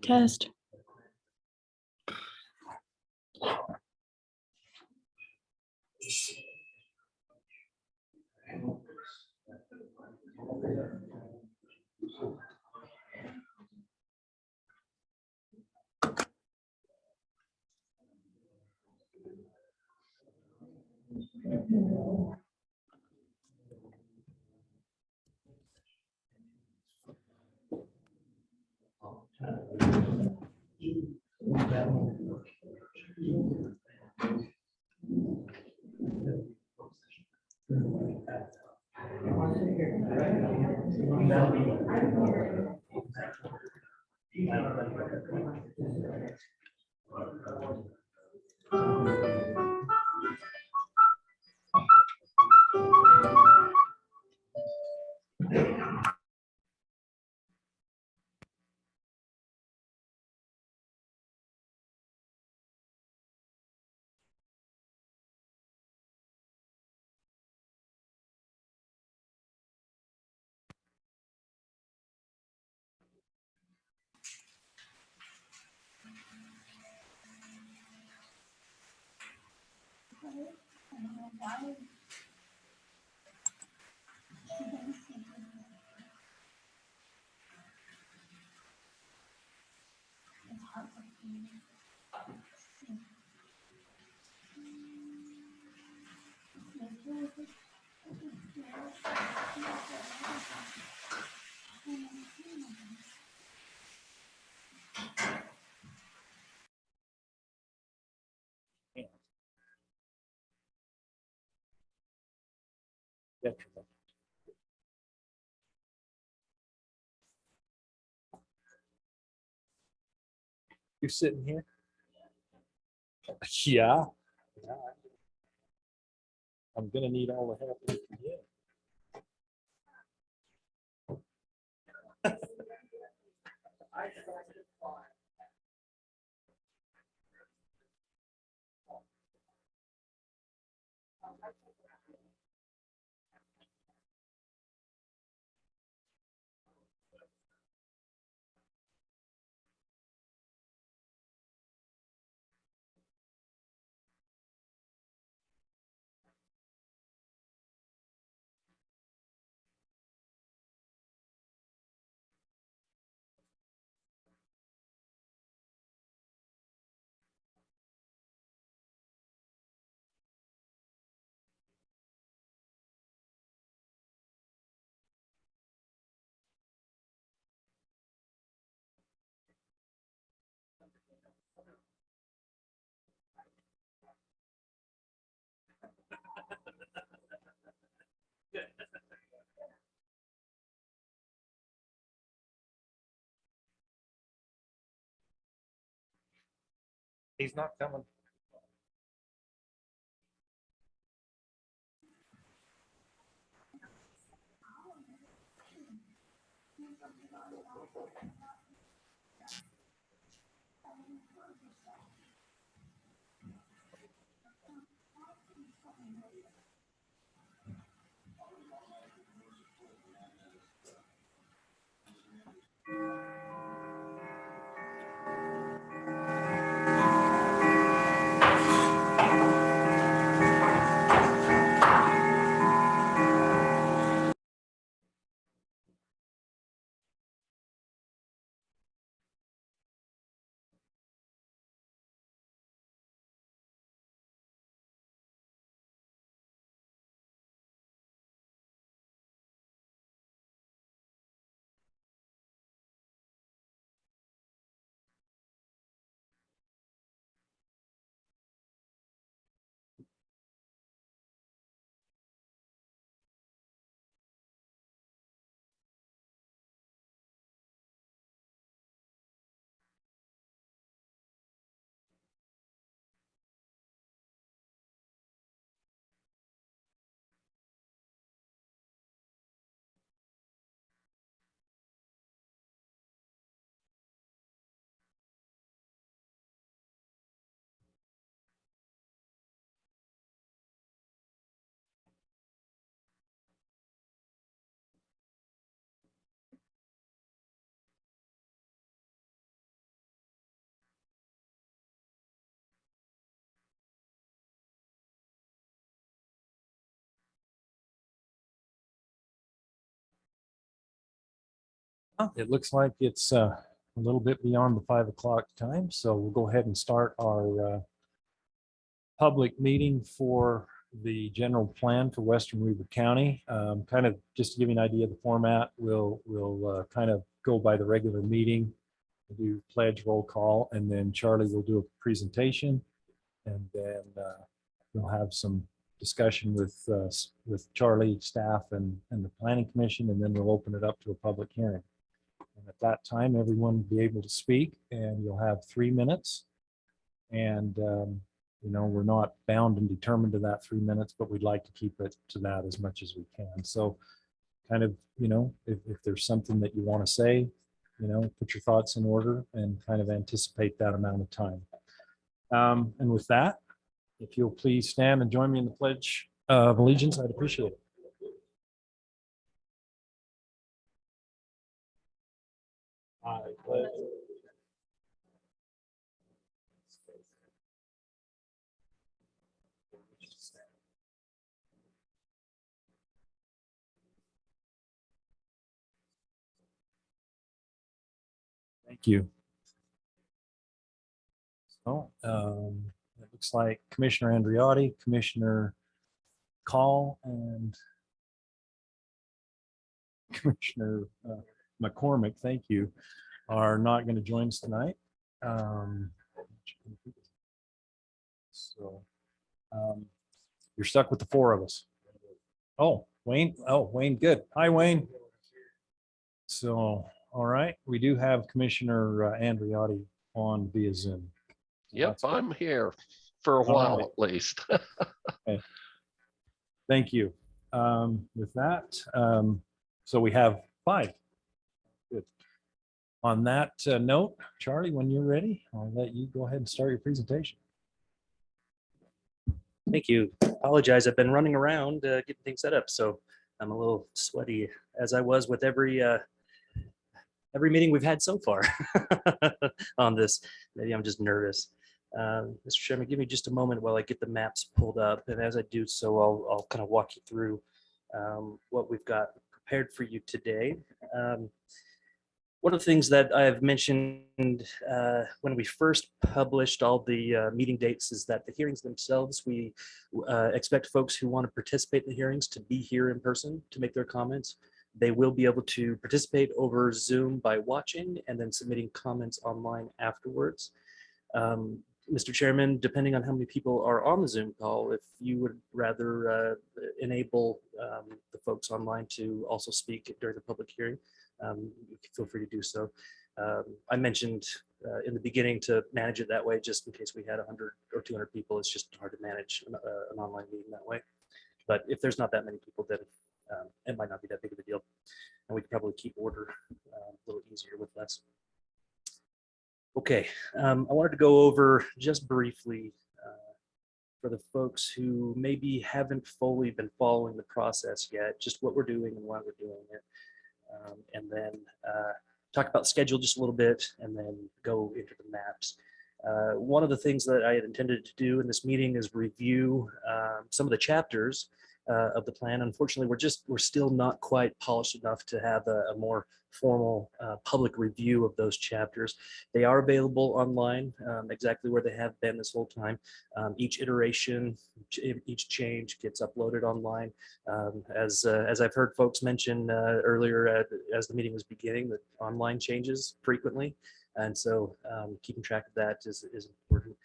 Test. You're sitting here? Yeah. I'm gonna need all the help we can get. He's not coming. It looks like it's a little bit beyond the 5 o'clock time, so we'll go ahead and start our public meeting for the general plan for Western Weaver County. Kind of just to give you an idea of the format, we'll kind of go by the regular meeting, do pledge, roll call, and then Charlie will do a presentation, and then we'll have some discussion with Charlie, staff, and the planning commission, and then we'll open it up to a public hearing. And at that time, everyone will be able to speak, and you'll have 3 minutes. And we're not bound and determined to that 3 minutes, but we'd like to keep it to that as much as we can. So kind of, if there's something that you want to say, put your thoughts in order and kind of anticipate that amount of time. And with that, if you'll please stand and join me in the Pledge of Allegiance, I'd appreciate it. I pledge. Thank you. So it looks like Commissioner Andriotti, Commissioner Call, and Commissioner McCormick, thank you, are not going to join us tonight. So you're stuck with the 4 of us. Oh, Wayne. Oh, Wayne, good. Hi, Wayne. So, all right, we do have Commissioner Andriotti on via Zoom. Yep, I'm here for a while at least. Okay. Thank you. With that, so we have 5. Good. On that note, Charlie, when you're ready, I'll let you go ahead and start your presentation. Thank you. Apologize. I've been running around getting things set up, so I'm a little sweaty, as I was with every meeting we've had so far on this. Maybe I'm just nervous. Mr. Chairman, give me just a moment while I get the maps pulled up, and as I do so, I'll kind of walk you through what we've got prepared for you today. One of the things that I have mentioned when we first published all the meeting dates is that the hearings themselves, we expect folks who want to participate in the hearings to be here in person to make their comments. They will be able to participate over Zoom by watching and then submitting comments online afterwards. Mr. Chairman, depending on how many people are on the Zoom call, if you would rather enable the folks online to also speak during the public hearing, you can feel free to do so. I mentioned in the beginning to manage it that way, just in case we had 100 or 200 people. It's just hard to manage an online meeting that way. But if there's not that many people, then it might not be that big of a deal. And we could probably keep order a little easier with less. Okay, I wanted to go over just briefly for the folks who maybe haven't fully been following the process yet, just what we're doing and why we're doing it. And then talk about schedule just a little bit and then go into the maps. One of the things that I had intended to do in this meeting is review some of the chapters of the plan. Unfortunately, we're still not quite polished enough to have a more formal public review of those chapters. They are available online, exactly where they have been this whole time. Each iteration, each change gets uploaded online. As I've heard folks mention earlier as the meeting was beginning, that online changes frequently. And so keeping track of that is important.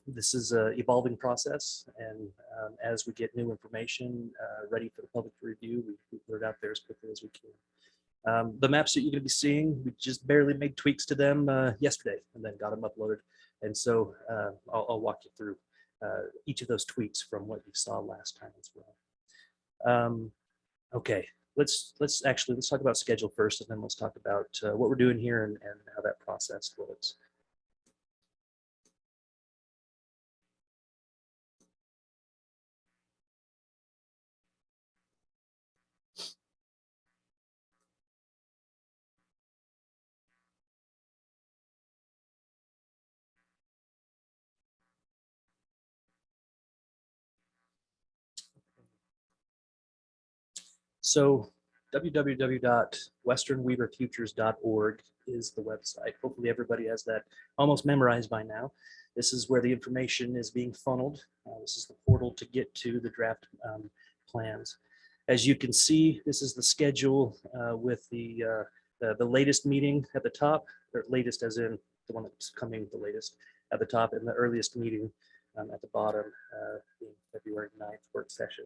This is an evolving process, and as we get new information ready for the public to review, we put it out there as quickly as we can. The maps that you're going to be seeing, we just barely made tweaks to them yesterday and then got them uploaded. And so I'll walk you through each of those tweaks from what you saw last time as well. Okay. Let's talk about schedule first, and then let's talk about what we're doing here and how that process looks. So www.westernweaverfutures.org is the website. Hopefully everybody has that almost memorized by now. This is where the information is being funneled. This is the portal to get to the draft plans. As you can see, this is the schedule with the latest meeting at the top, or latest as in the one that's coming the latest at the top, and the earliest meeting at the bottom, being February 9th work session.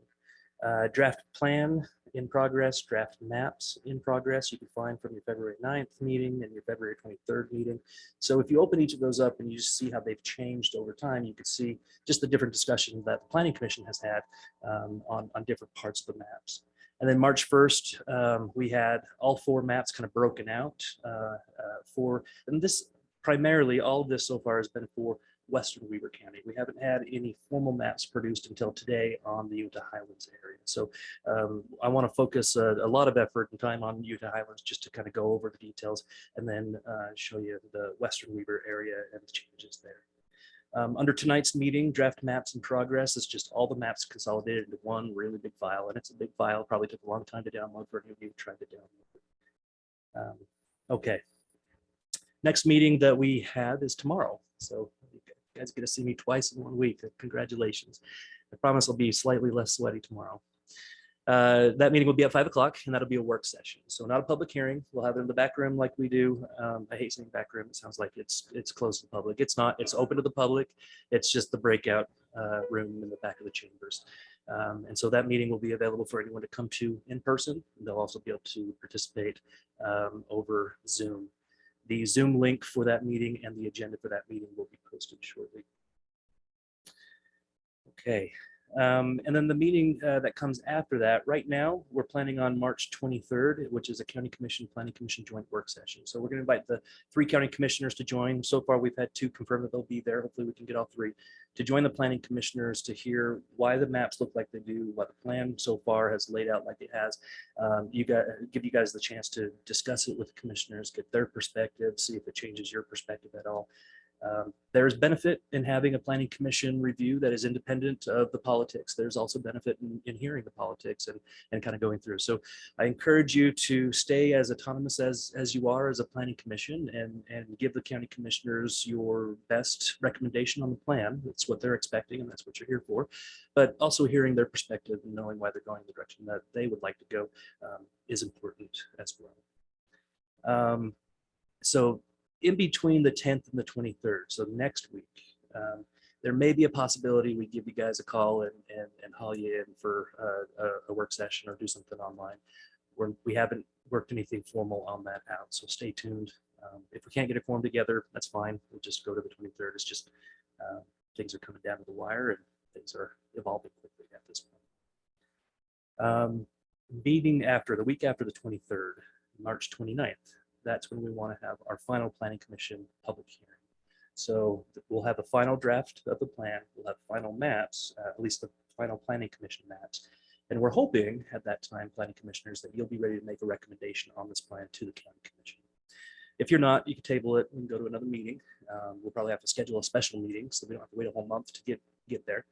Draft plan in progress, draft maps in progress. You can find from your February 9th meeting and your February 23rd meeting. So if you open each of those up and you just see how they've changed over time, you can see just the different discussion that the Planning Commission has had on different parts of the maps. And then March 1st, we had all 4 maps kind of broken out and this primarily, all of this so far has been for Western Weaver County. We haven't had any formal maps produced until today on the Utah Highlands area. So I want to focus a lot of effort and time on Utah Highlands just to kind of go over the details and then show you the Western Weaver area and the changes there. Under tonight's meeting, draft maps in progress is just all the maps consolidated into one really big file. And it's a big file, probably took a long time to download for any of you who tried to download it. Okay. Next meeting that we have is tomorrow. So you guys get to see me twice in 1 week. Congratulations. I promise I'll be slightly less sweaty tomorrow. That meeting will be at 5 o'clock, and that'll be a work session. So not a public hearing. We'll have it in the back room like we do. I hate saying back room. It sounds like it's closed to the public. It's not. It's open to the public. It's just the breakout room in the back of the chambers. And so that meeting will be available for anyone to come to in person. They'll also be able to participate over Zoom. The Zoom link for that meeting and the agenda for that meeting will be posted shortly. Okay. And then the meeting that comes after that, right now, we're planning on March 23rd, which is a County Commission, Planning Commission joint work session. So we're going to invite the 3 county commissioners to join. So far, we've had 2 confirm that they'll be there. Hopefully we can get all 3 to join the planning commissioners to hear why the maps look like they do, what the plan so far has laid out like it has. Give you guys the chance to discuss it with the commissioners, get their perspective, see if it changes your perspective at all. There's benefit in having a planning commission review that is independent of the politics. There's also benefit in hearing the politics and kind of going through. So I encourage you to stay as autonomous as you are as a planning commission and give the county commissioners your best recommendation on the plan. That's what they're expecting and that's what you're here for. But also hearing their perspective and knowing why they're going the direction that they would like to go is important as well. So in between the 10th and the 23rd, so next week, there may be a possibility we give you guys a call and haul you in for a work session or do something online. We haven't worked anything formal on that out, so stay tuned. If we can't get a quorum together, that's fine. We'll just go to the 23rd. It's just things are coming down to the wire and things are evolving quickly at this point. Meeting after the week after the 23rd, March 29th. That's when we want to have our final planning commission public hearing. So we'll have a final draft of the plan. We'll have final maps, at least the final planning commission maps. And we're hoping at that time, planning commissioners, that you'll be ready to make a recommendation on this plan to the county commission. If you're not, you can table it and go to another meeting. We'll probably have to schedule a special meeting so we don't have to wait a whole month to get there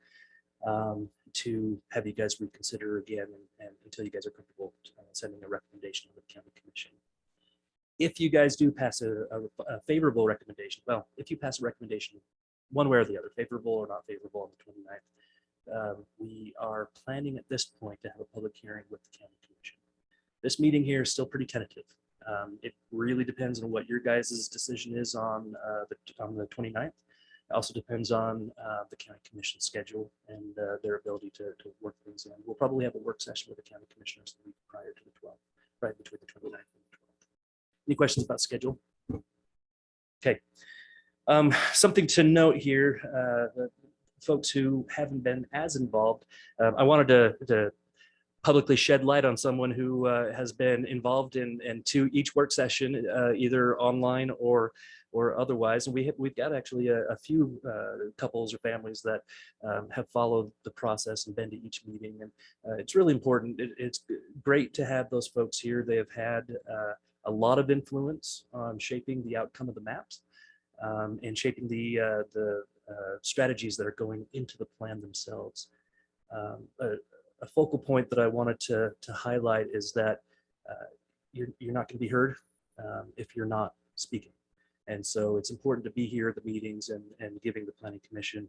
to have you guys reconsider again and until you guys are comfortable sending a recommendation to the county commission. If you guys do pass a favorable recommendation, well, if you pass a recommendation one way or the other, favorable or not favorable on the 29th, we are planning at this point to have a public hearing with the county commission. This meeting here is still pretty tentative. It really depends on what your guys' decision is on the 29th. It also depends on the county commission schedule and their ability to work things in. We'll probably have a work session with the county commissioners the week prior to the 12th, right between the 29th and the 12th. Any questions about schedule? Okay. Something to note here, the folks who haven't been as involved, I wanted to publicly shed light on someone who has been involved in each work session, either online or otherwise. And we've got actually a few couples or families that have followed the process and been to each meeting. And it's really important. It's great to have those folks here. They have had a lot of influence on shaping the outcome of the maps and shaping the strategies that are going into the plan themselves. A focal point that I wanted to highlight is that you're not going to be heard if you're not speaking. And so it's important to be here at the meetings and giving the Planning Commission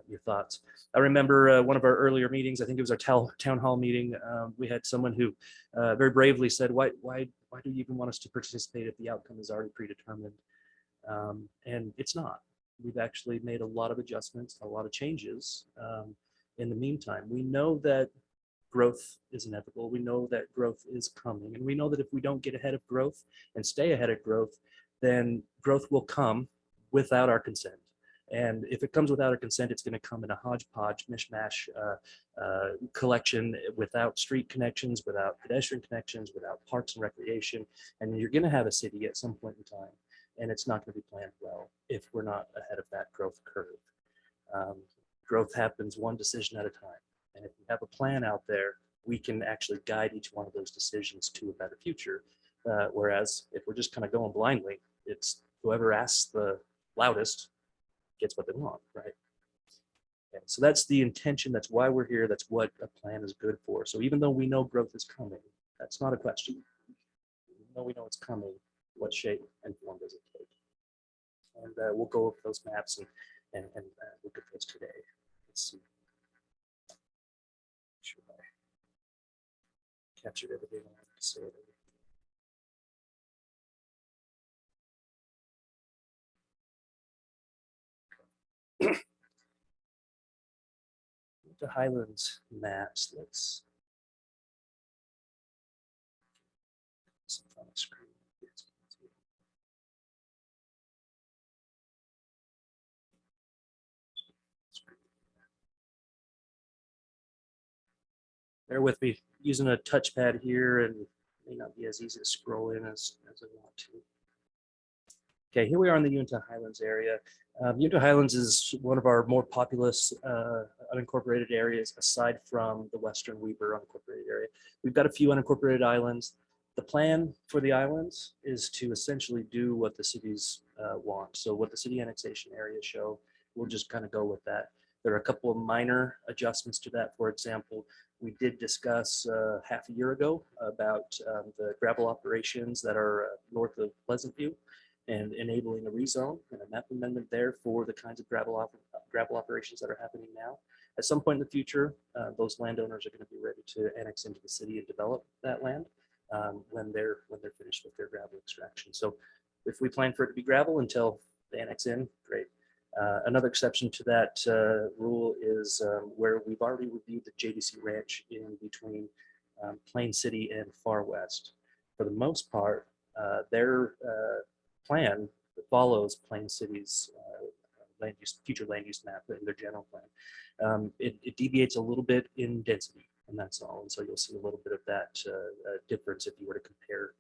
your thoughts. I remember one of our earlier meetings, I think it was our town hall meeting. We had someone who very bravely said, why do you even want us to participate if the outcome is already predetermined? And it's not. We've actually made a lot of adjustments, a lot of changes in the meantime. We know that growth is inevitable. We know that growth is coming. And we know that if we don't get ahead of growth and stay ahead of growth, then growth will come without our consent. And if it comes without our consent, it's going to come in a hodgepodge, mishmash collection without street connections, without pedestrian connections, without parks and recreation. And you're going to have a city at some point in time, and it's not going to be planned well if we're not ahead of that growth curve. Growth happens one decision at a time. And if we have a plan out there, we can actually guide each one of those decisions to a better future. Whereas if we're just kind of going blindly, it's whoever asks the loudest gets what they want, right? And so that's the intention. That's why we're here. That's what a plan is good for. So even though we know growth is coming, that's not a question. Even though we know it's coming, what shape and form does it take? And we'll go over those maps and look at those today. Let's see. Make sure I captured everything I wanted to say. The Highlands maps. Let's on the screen. Bear with me, using a touchpad here, and it may not be as easy to scroll in as I want to. Okay, here we are in the Uinta Highlands area. Uinta Highlands is one of our more populous unincorporated areas aside from the Western Weber unincorporated area. We've got a few unincorporated islands. The plan for the islands is to essentially do what the cities want. So what the city annexation areas show, we'll just kind of go with that. There are a couple of minor adjustments to that. For example, we did discuss half a year ago about the gravel operations that are north of Pleasant View, and enabling a rezone and a map amendment there for the kinds of gravel operations that are happening now. At some point in the future, those landowners are going to be ready to annex into the city and develop that land when they're finished with their gravel extraction. So if we plan for it to be gravel until they annex in, great. Another exception to that rule is where we've already reviewed the JDC Ranch in between Plain City and Far West. For the most part, their plan follows Plain City's future land use map in their general plan. It deviates a little bit in density, and that's all. And so you'll see a little bit of that difference if you were to compare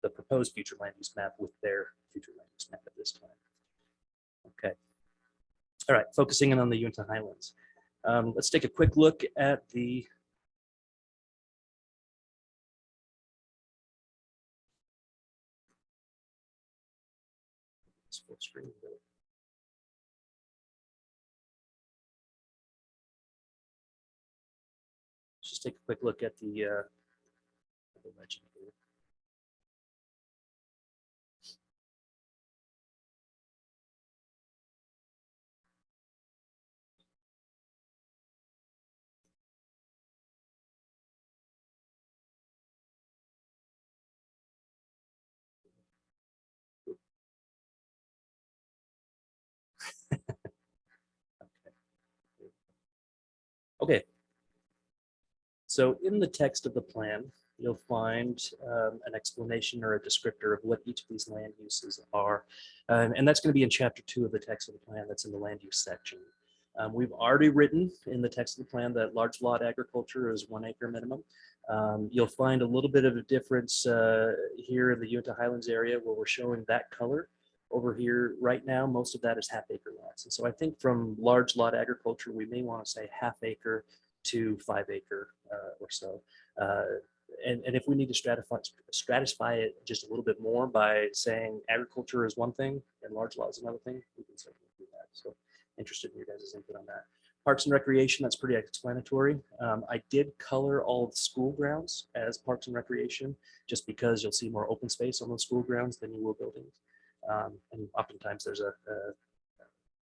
the proposed future land use map with their future land use map at this time. Okay. All right, focusing in on the Uinta Highlands. Let's take a quick look at the full screen. Let's just take a quick look at the legend here. Okay. So in the text of the plan, you'll find an explanation or a descriptor of what each of these land uses are. And that's going to be in chapter 2 of the text of the plan. That's in the land use section. We've already written in the text of the plan that large lot agriculture is 1 acre minimum. You'll find a little bit of a difference here in the Uinta Highlands area where we're showing that color. Over here right now, most of that is half acre lots. And so I think from large lot agriculture, we may want to say half acre to 5 acre or so. And if we need to stratify it just a little bit more by saying agriculture is one thing and large lot is another thing, we can certainly do that. So interested in your guys' input on that. Parks and Recreation, that's pretty explanatory. I did color all of the school grounds as Parks and Recreation, just because you'll see more open space on those school grounds than you will buildings. And oftentimes there's a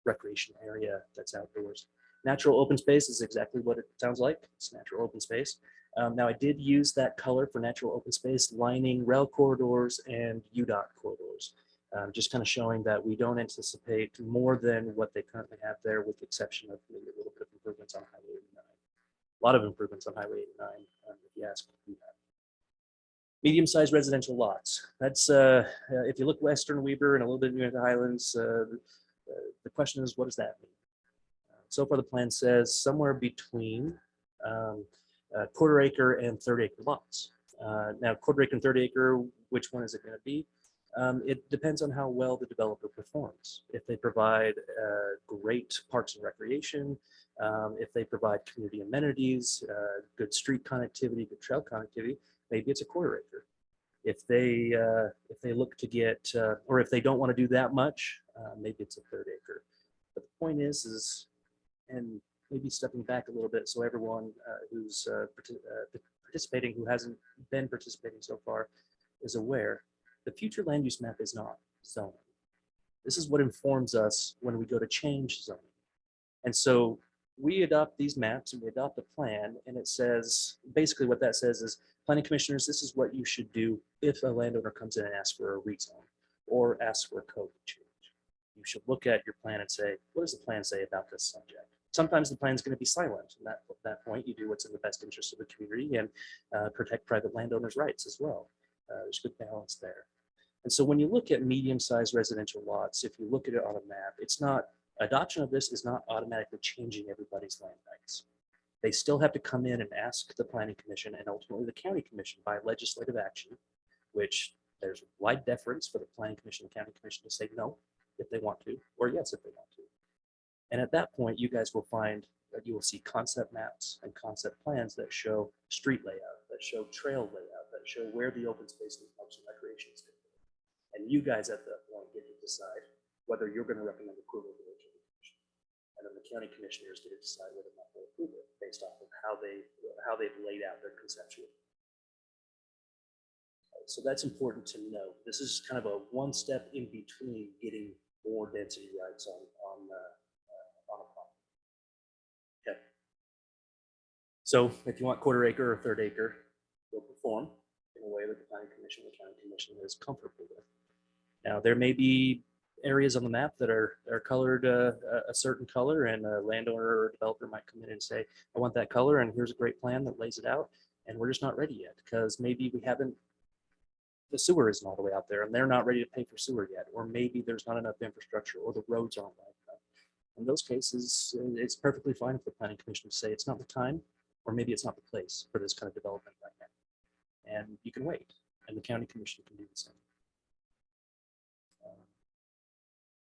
recreation area that's outdoors. Natural open space is exactly what it sounds like. It's natural open space. Now I did use that color for natural open space lining rail corridors and UDOT corridors. Just kind of showing that we don't anticipate more than what they currently have there, with the exception of maybe a little bit of improvements on Highway 89. A lot of improvements on Highway 89, if you ask me that. Medium-sized residential lots. That's, if you look western Weber and a little bit near the Highlands, the question is, what does that mean? So far, the plan says somewhere between quarter acre and 30 acre lots. Now, quarter acre and 30 acre, which one is it going to be? It depends on how well the developer performs. If they provide great parks and recreation, if they provide community amenities, good street connectivity, good trail connectivity, maybe it's a quarter acre. If they look to get, or if they don't want to do that much, maybe it's a third acre. But the point is, and maybe stepping back a little bit, so everyone who's participating, who hasn't been participating so far, is aware, the future land use map is not zoning. This is what informs us when we go to change zoning. And so we adopt these maps and we adopt a plan, and it says, basically what that says is, planning commissioners, this is what you should do if a landowner comes in and asks for a rezone or asks for a code change. You should look at your plan and say, what does the plan say about this subject? Sometimes the plan is going to be silent. And at that point, you do what's in the best interest of the community and protect private landowners' rights as well. There's good balance there. And so when you look at medium-sized residential lots, if you look at it on a map, it's not, adoption of this is not automatically changing everybody's land rights. They still have to come in and ask the planning commission and ultimately the county commission by legislative action, which there's wide deference for the planning commission and county commission to say no if they want to, or yes if they want to. And at that point, you guys will find that you will see concept maps and concept plans that show street layout, that show trail layout, that show where the open space and parks and recreation is. And you guys at that point get to decide whether you're going to recommend approval to the county commission. And then the county commissioners get to decide whether or not they approve it based off of how they've laid out their conceptual. So that's important to know. This is kind of a one step in between getting more density rights on a property. Okay. So if you want quarter acre or third acre, you'll perform in a way that the planning commission or the county commission is comfortable with. Now, there may be areas on the map that are colored a certain color, and a landowner or developer might come in and say, I want that color, and here's a great plan that lays it out, and we're just not ready yet, because maybe we haven't, the sewer isn't all the way out there, and they're not ready to pay for sewer yet, or maybe there's not enough infrastructure, or the roads aren't wide enough. In those cases, it's perfectly fine for the planning commission to say it's not the time, or maybe it's not the place for this kind of development right now. And you can wait, and the county commission can do the same.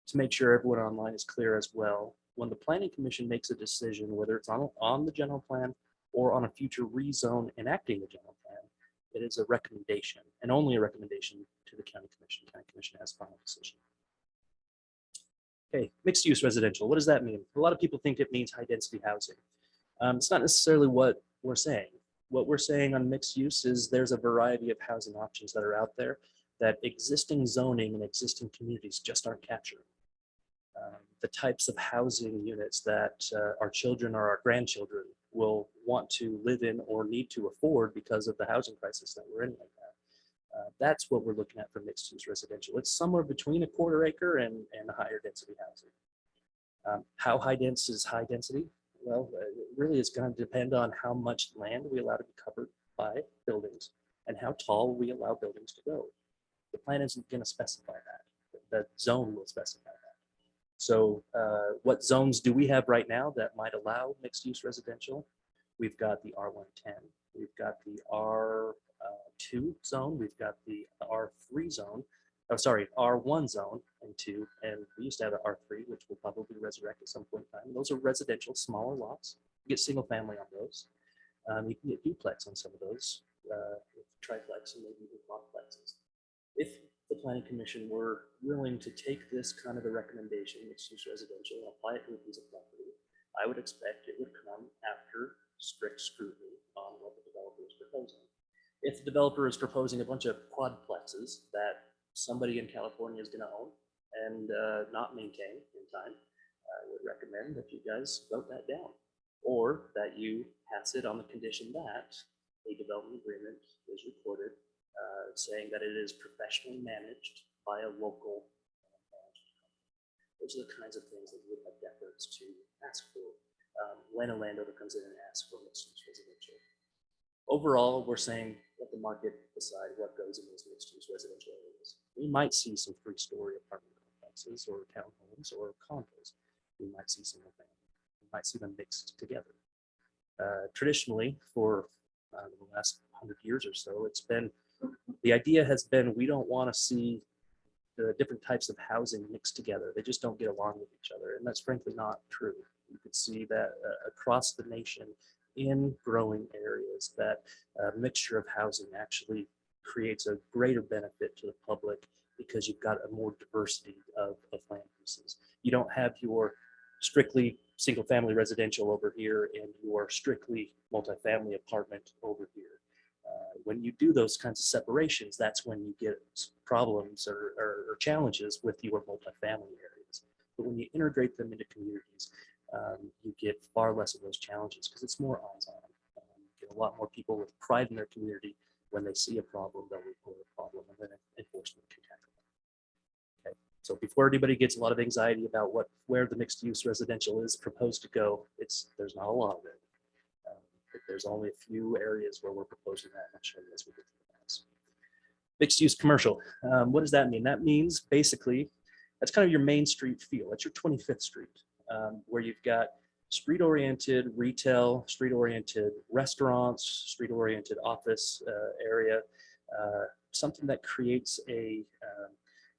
To make sure everyone online is clear as well, when the planning commission makes a decision, whether it's on the general plan or on a future rezone enacting the general plan, it is a recommendation, and only a recommendation to the county commission. The county commission has final decision. Okay, mixed use residential, what does that mean? A lot of people think it means high density housing. It's not necessarily what we're saying. What we're saying on mixed use is there's a variety of housing options that are out there that existing zoning and existing communities just aren't capturing. The types of housing units that our children or our grandchildren will want to live in or need to afford because of the housing crisis that we're in right now. That's what we're looking at for mixed use residential. It's somewhere between a quarter acre and higher density housing. How high dense is high density? Well, it really is going to depend on how much land we allow to be covered by buildings and how tall we allow buildings to go. The plan isn't going to specify that. The zone will specify that. So what zones do we have right now that might allow mixed use residential? We've got the R110, we've got the R2 zone, we've got the R3 zone, oh sorry, R1 zone and 2, and we used to have an R3, which will probably resurrect at some point in time. Those are residential, smaller lots. You get single family on those. You can get duplex on some of those, triplex and maybe even quadplexes. If the planning commission were willing to take this kind of a recommendation, mixed use residential, and apply it to a piece of property, I would expect it would come after strict scrutiny on what the developer is proposing. If the developer is proposing a bunch of quadplexes that somebody in California is going to own and not maintain in time, I would recommend that you guys vote that down, or that you pass it on the condition that a development agreement is recorded saying that it is professionally managed by a local management company. Those are the kinds of things that you would have deference to ask for when a landowner comes in and asks for mixed-use residential. Overall, we're saying let the market decide what goes in those mixed-use residential areas. We might see some three-story apartment complexes or townhomes or condos. We might see single family. We might see them mixed together. Traditionally, for the last 100 years or so, the idea has been we don't want to see the different types of housing mixed together. They just don't get along with each other, and that's frankly not true. You could see that across the nation in growing areas, that mixture of housing actually creates a greater benefit to the public because you've got a more diversity of land uses. You don't have your strictly single family residential over here and your strictly multifamily apartment over here. When you do those kinds of separations, that's when you get problems or challenges with your multifamily areas. But when you integrate them into communities, you get far less of those challenges because it's more eyes on them. You get a lot more people with pride in their community. When they see a problem, they'll report a problem, and then enforcement can tackle it. Okay. So before anybody gets a lot of anxiety about where the mixed-use residential is proposed to go, there's not a lot of it. There's only a few areas where we're proposing that, and I'll show you as we get to the maps. Mixed-use commercial. What does that mean? That means basically that's kind of your main street feel. That's your 25th Street, where you've got street-oriented retail, street-oriented restaurants, street-oriented office area, something that creates a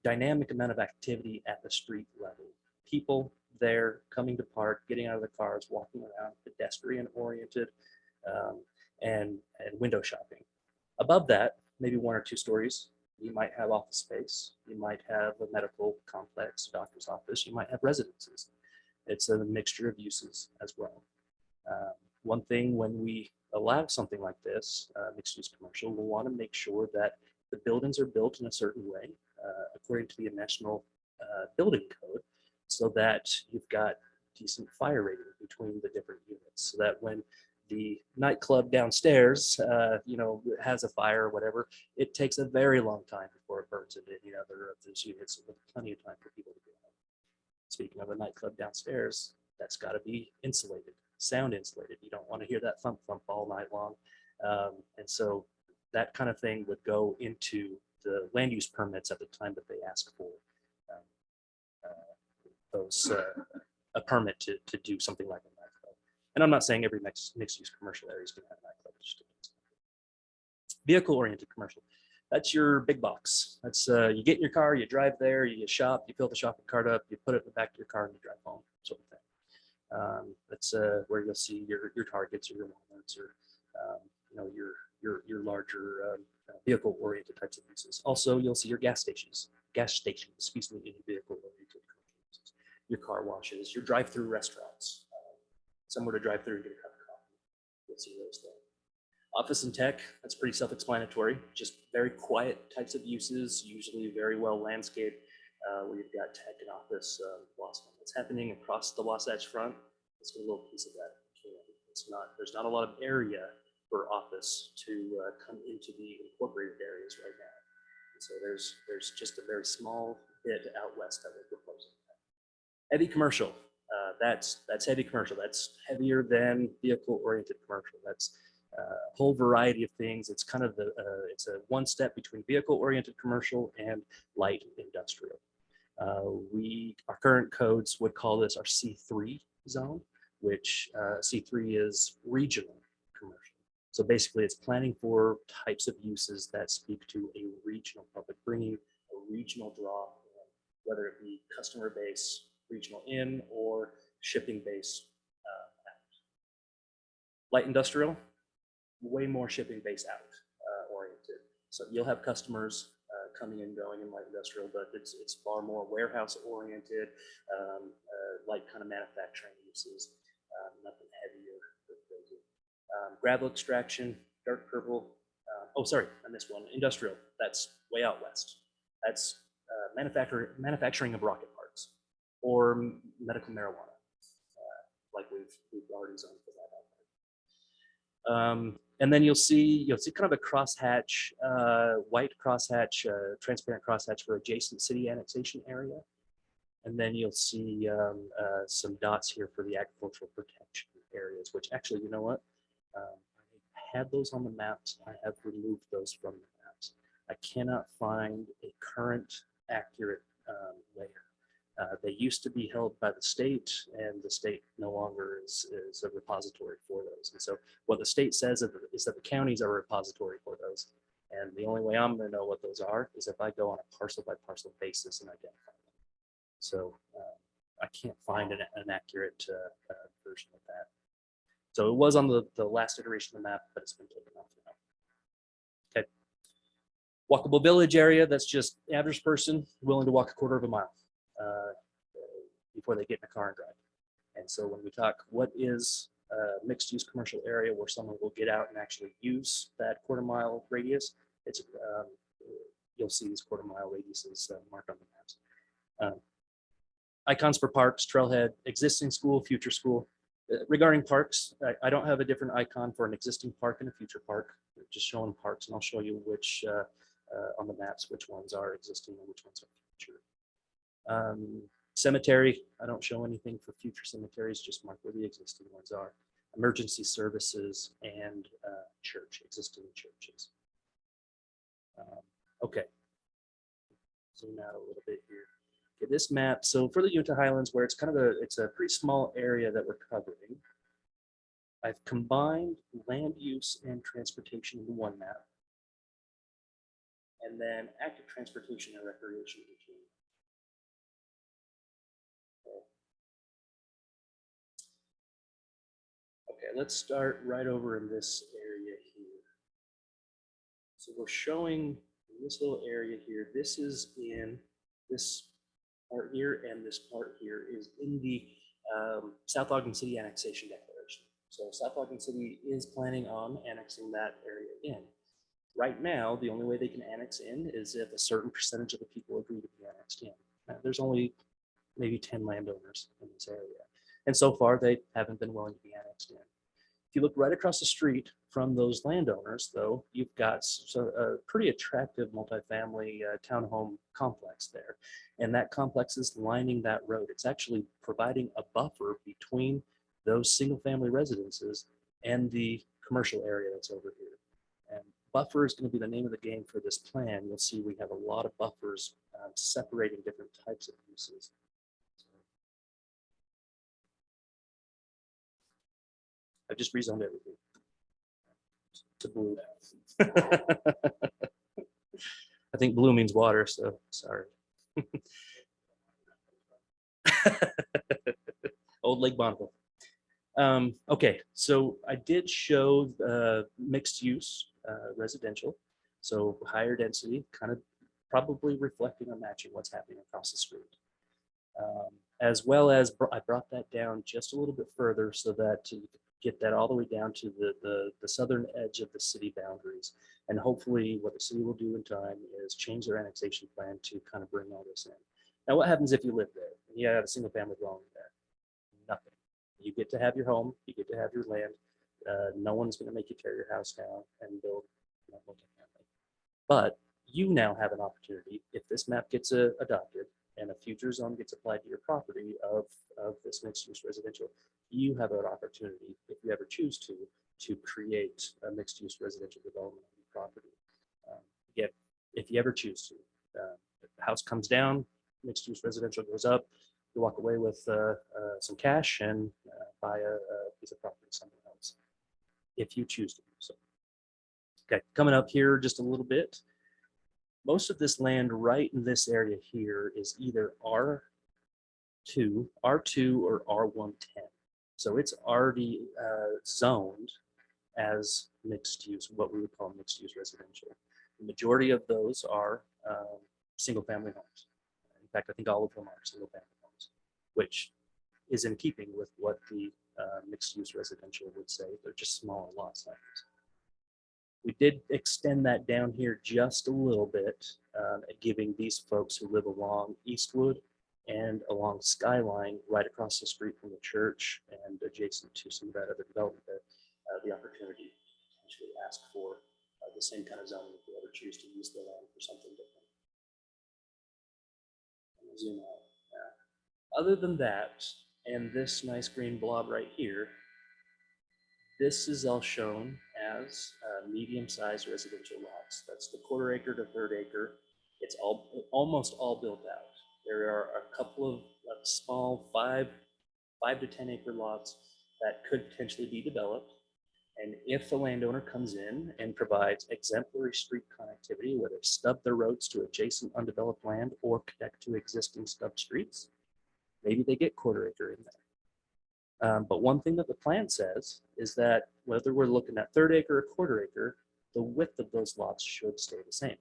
dynamic amount of activity at the street level. People there coming to park, getting out of the cars, walking around, pedestrian-oriented, and window shopping. Above that, maybe one or two stories, you might have office space, you might have a medical complex, doctor's office, you might have residences. It's a mixture of uses as well. One thing when we allow something like this, mixed-use commercial, we'll want to make sure that the buildings are built in a certain way, according to the National Building Code, so that you've got decent fire rating between the different units, so that when the nightclub downstairs, has a fire or whatever, it takes a very long time before it burns into any other of those units, with plenty of time for people to get home. Speaking of a nightclub downstairs, that's got to be insulated, sound insulated. You don't want to hear that thump thump all night long. And so that kind of thing would go into the land use permits at the time that they ask for a permit to do something like a nightclub. And I'm not saying every mixed use commercial area is going to have a nightclub. Vehicle oriented commercial. That's your big box. That's you get in your car, you drive there, you shop, you fill the shopping cart up, you put it in the back of your car, and you drive home, sort of thing. That's where you'll see your Targets or your Walmarts or your larger vehicle oriented types of uses. Also, you'll see your gas stations, excuse me, in vehicle oriented uses. Your car washes, your drive-through restaurants, somewhere to drive through and get a cup of coffee. You'll see those there. Office and tech, that's pretty self-explanatory. Just very quiet types of uses, usually very well landscaped, where you've got tech and office what's happening across the Wasatch Front. It's a little piece of that. There's not a lot of area for office to come into the incorporated areas right now. And so there's just a very small bit out west that we're proposing. Heavy commercial, that's heavy commercial. That's heavier than vehicle-oriented commercial. That's a whole variety of things. It's kind of it's a one step between vehicle-oriented commercial and light industrial. Our current codes would call this our C3 zone, which C3 is regional commercial. So basically it's planning for types of uses that speak to a regional public, bringing a regional draw, whether it be customer base, regional in, or shipping base out. Light industrial, way more shipping base out oriented. So you'll have customers coming and going in light industrial, but it's far more warehouse oriented, light kind of manufacturing uses. Nothing heavier or crazy. Gravel extraction, dark purple. Oh, sorry, I missed one. Industrial. That's way out west. That's manufacturing of rocket parts or medical marijuana, like we've already zoned for that out there. And then you'll see kind of a crosshatch, white crosshatch, transparent crosshatch for adjacent city annexation area. And then you'll see some dots here for the agricultural protection areas, which actually, you know what? I had those on the maps. I have removed those from the maps. I cannot find a current accurate layer. They used to be held by the state, and the state no longer is a repository for those. And so what the state says is that the counties are a repository for those. And the only way I'm going to know what those are is if I go on a parcel by parcel basis and identify them. So I can't find an accurate version of that. So it was on the last iteration of the map, but it's been taken off now. Okay. Walkable village area, that's just average person willing to walk a quarter of a mile before they get in a car and drive. And so when we talk what is a mixed use commercial area where someone will get out and actually use that quarter mile radius, it's you'll see these quarter mile radiuses marked on the maps. Icons for parks, trailhead, existing school, future school. Regarding parks, I don't have a different icon for an existing park and a future park. We're just showing parks, and I'll show you which on the maps which ones are existing and which ones are future. Cemetery, I don't show anything for future cemeteries, just mark where the existing ones are. Emergency services and church, existing churches. Okay, zoom out a little bit here. Okay, this map, so for the Utah Highlands, where it's kind of it's a pretty small area that we're covering, I've combined land use and transportation into one map, and then active transportation and recreation between. Okay, let's start right over in this area here. So we're showing this little area here. This is in this part here, and this part here is in the South Ogden City Annexation Declaration. So South Ogden City is planning on annexing that area in. Right now, the only way they can annex in is if a certain percentage of the people agree to be annexed in. Now, there's only maybe 10 landowners in this area. And so far, they haven't been willing to be annexed in. If you look right across the street from those landowners, though, you've got a pretty attractive multifamily townhome complex there. And that complex is lining that road. It's actually providing a buffer between those single family residences and the commercial area that's over here. And buffer is going to be the name of the game for this plan. You'll see we have a lot of buffers separating different types of uses. I've just rezoned everything to blue. I think blue means water, so sorry. Old Lake Bonneville. Okay, so I did show mixed use residential, so higher density, kind of probably reflecting or matching what's happening across the street. As well as I brought that down just a little bit further so that you could get that all the way down to the southern edge of the city boundaries. And hopefully what the city will do in time is change their annexation plan to kind of bring all this in. Now, what happens if you live there and you have a single family dwelling there? Nothing. You get to have your home, you get to have your land. No one's going to make you tear your house down and build multifamily. But you now have an opportunity, if this map gets adopted and a future zone gets applied to your property of this mixed use residential, you have an opportunity, if you ever choose to create a mixed use residential development on your property. Again, if you ever choose to, the house comes down, mixed use residential goes up, you walk away with some cash and buy a piece of property somewhere else, if you choose to do so. Okay, coming up here just a little bit. Most of this land right in this area here is either R2 or R110. So it's already zoned as mixed use, what we would call mixed use residential. The majority of those are single family homes. In fact, I think all of them are single family homes, which is in keeping with what the mixed-use residential would say. They're just smaller lot sizes. We did extend that down here just a little bit, giving these folks who live along Eastwood and along Skyline, right across the street from the church and adjacent to some of that other development there, the opportunity to potentially ask for the same kind of zoning if they ever choose to use the land for something different. Zoom out. Other than that, and this nice green blob right here, this is all shown as medium-sized residential lots. That's the 1/4 acre to 1/3 acre. It's almost all built out. There are a couple of small 5 to 10 acre lots that could potentially be developed. And if the landowner comes in and provides exemplary street connectivity, where they stub their roads to adjacent undeveloped land or connect to existing stub streets, maybe they get 1/4 acre in there. But one thing that the plan says is that whether we're looking at 1/3 acre or 1/4 acre, the width of those lots should stay the same.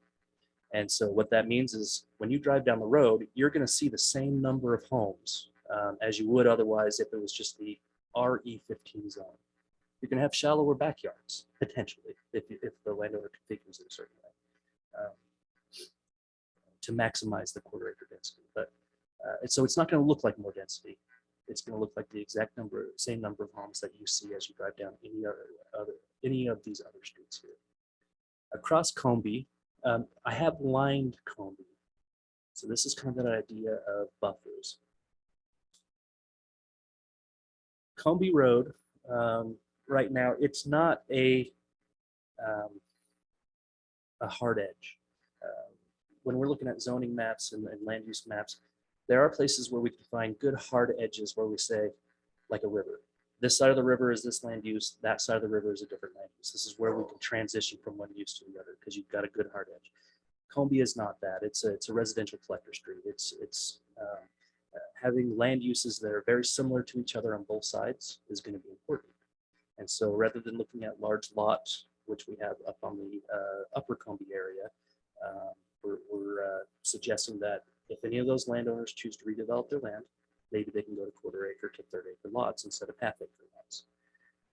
And so what that means is when you drive down the road, you're going to see the same number of homes as you would otherwise if it was just the RE15 zone. You're going to have shallower backyards, potentially, if the landowner configures it a certain way to maximize the 1/4 acre density. But so it's not going to look like more density. It's going to look like the exact same number of homes that you see as you drive down any of these other streets here. Across Combi, I have lined Combi. So this is kind of that idea of buffers. Combi Road, right now, it's not a hard edge. When we're looking at zoning maps and land use maps, there are places where we can find good hard edges where we say, like a river. This side of the river is this land use, that side of the river is a different land use. This is where we can transition from one use to the other because you've got a good hard edge. Combi is not that. It's a residential collector street. It's having land uses that are very similar to each other on both sides is going to be important. And so rather than looking at large lots, which we have up on the upper Combi area, we're suggesting that if any of those landowners choose to redevelop their land, maybe they can go to 1/4 acre to 1/3 acre lots instead of 1/2 acre lots.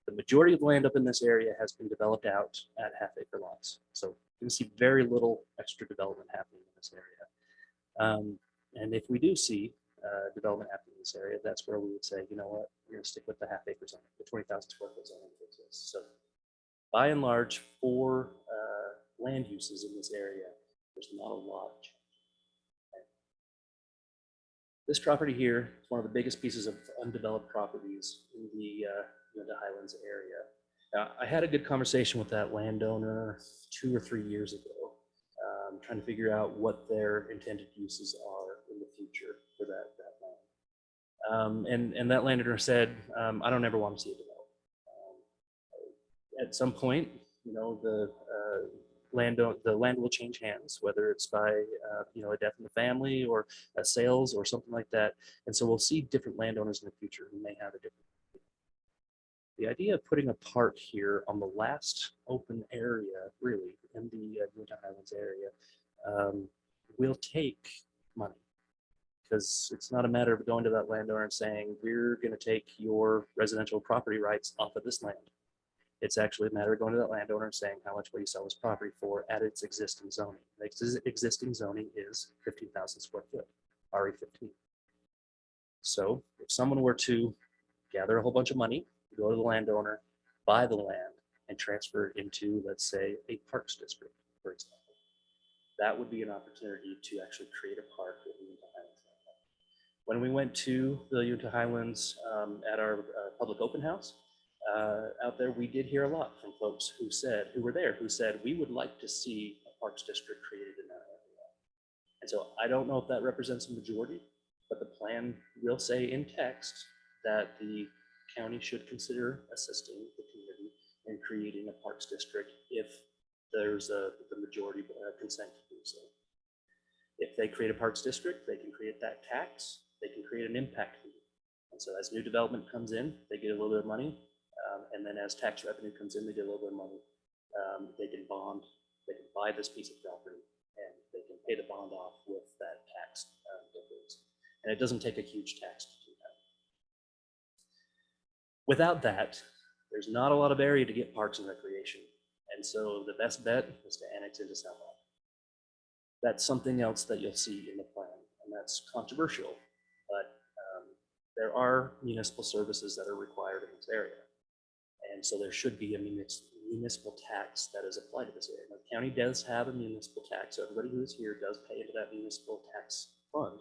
The majority of the land up in this area has been developed out at 1/2 acre lots. So you can see very little extra development happening in this area. And if we do see development happening in this area, that's where we would say, you know what, we're going to stick with the 1/2 acre zone, the 20,000 square foot zone that exists. So by and large, for land uses in this area, there's not a lot of change. This property here is one of the biggest pieces of undeveloped properties in the Highlands area. I had a good conversation with that landowner 2 or 3 years ago, trying to figure out what their intended uses are in the future for that land. And that landowner said, I don't ever want to see it developed. At some point, the land will change hands, whether it's by a death in the family or a sales or something like that. And so we'll see different landowners in the future who may have a different. The idea of putting a park here on the last open area, really, in the Highlands area, will take money, because it's not a matter of going to that landowner and saying, we're going to take your residential property rights off of this land. It's actually a matter of going to that landowner and saying, how much will you sell this property for at its existing zoning? The existing zoning is 15,000 square foot, RE15. So if someone were to gather a whole bunch of money, go to the landowner, buy the land, and transfer it into, let's say, a parks district, for example, that would be an opportunity to actually create a park in the Utah Highlands. When we went to the Utah Highlands at our public open house, out there, we did hear a lot from folks who were there, who said, we would like to see a parks district created in that area. And so I don't know if that represents a majority, but the plan will say in text that the county should consider assisting the community in creating a parks district if there's the majority consent to do so. If they create a parks district, they can create that tax, they can create an impact fee. And so as new development comes in, they get a little bit of money. And then as tax revenue comes in, they get a little bit of money. They can bond, they can buy this piece of property, and they can pay the bond off with that tax difference. And it doesn't take a huge tax to do that. Without that, there's not a lot of area to get parks and recreation. And so the best bet is to annex into Sidewalk. That's something else that you'll see in the plan, and that's controversial, but there are municipal services that are required in this area. And so there should be a municipal tax that is applied to this area. Now, the county does have a municipal tax, so everybody who is here does pay into that municipal tax fund,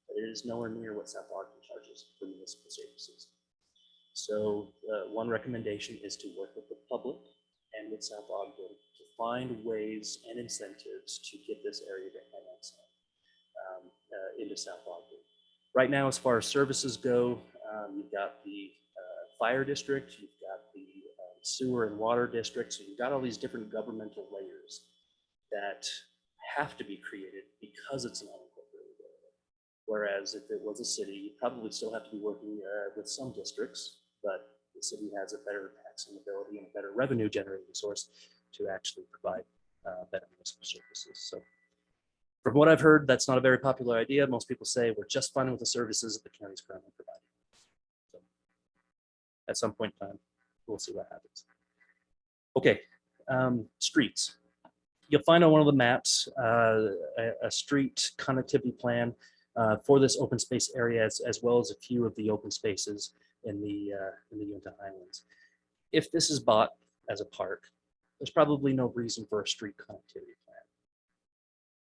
but it is nowhere near what South Ogden charges for municipal services. So one recommendation is to work with the public and with South Ogden to find ways and incentives to get this area to annex into South Ogden. Right now, as far as services go, you've got the fire district, you've got the sewer and water district, so you've got all these different governmental layers that have to be created because it's an unincorporated area. Whereas if it was a city, you probably still have to be working with some districts, but the city has a better taxing ability and a better revenue generating source to actually provide better municipal services. So from what I've heard, that's not a very popular idea. Most people say we're just fine with the services that the county's currently providing. So at some point in time, we'll see what happens. Okay, streets. You'll find on one of the maps a street connectivity plan for this open space area, as well as a few of the open spaces in the Uinta Highlands. If this is bought as a park, there's probably no reason for a street connectivity plan.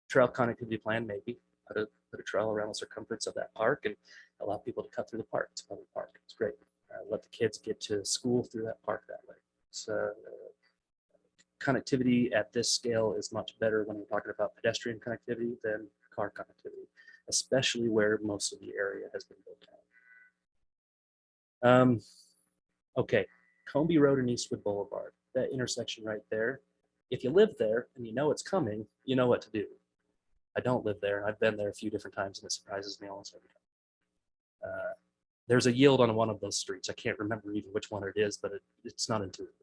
Trail connectivity plan, maybe put a trail around the circumference of that park and allow people to cut through the park. It's a public park. It's great. Let the kids get to school through that park that way. So connectivity at this scale is much better when we're talking about pedestrian connectivity than car connectivity, especially where most of the area has been built out. Okay, Combi Road and Eastwood Boulevard, that intersection right there. If you live there and you know it's coming, you know what to do. I don't live there. I've been there a few different times and it surprises me almost every time. There's a yield on one of those streets. I can't remember even which one it is, but it's not intuitive.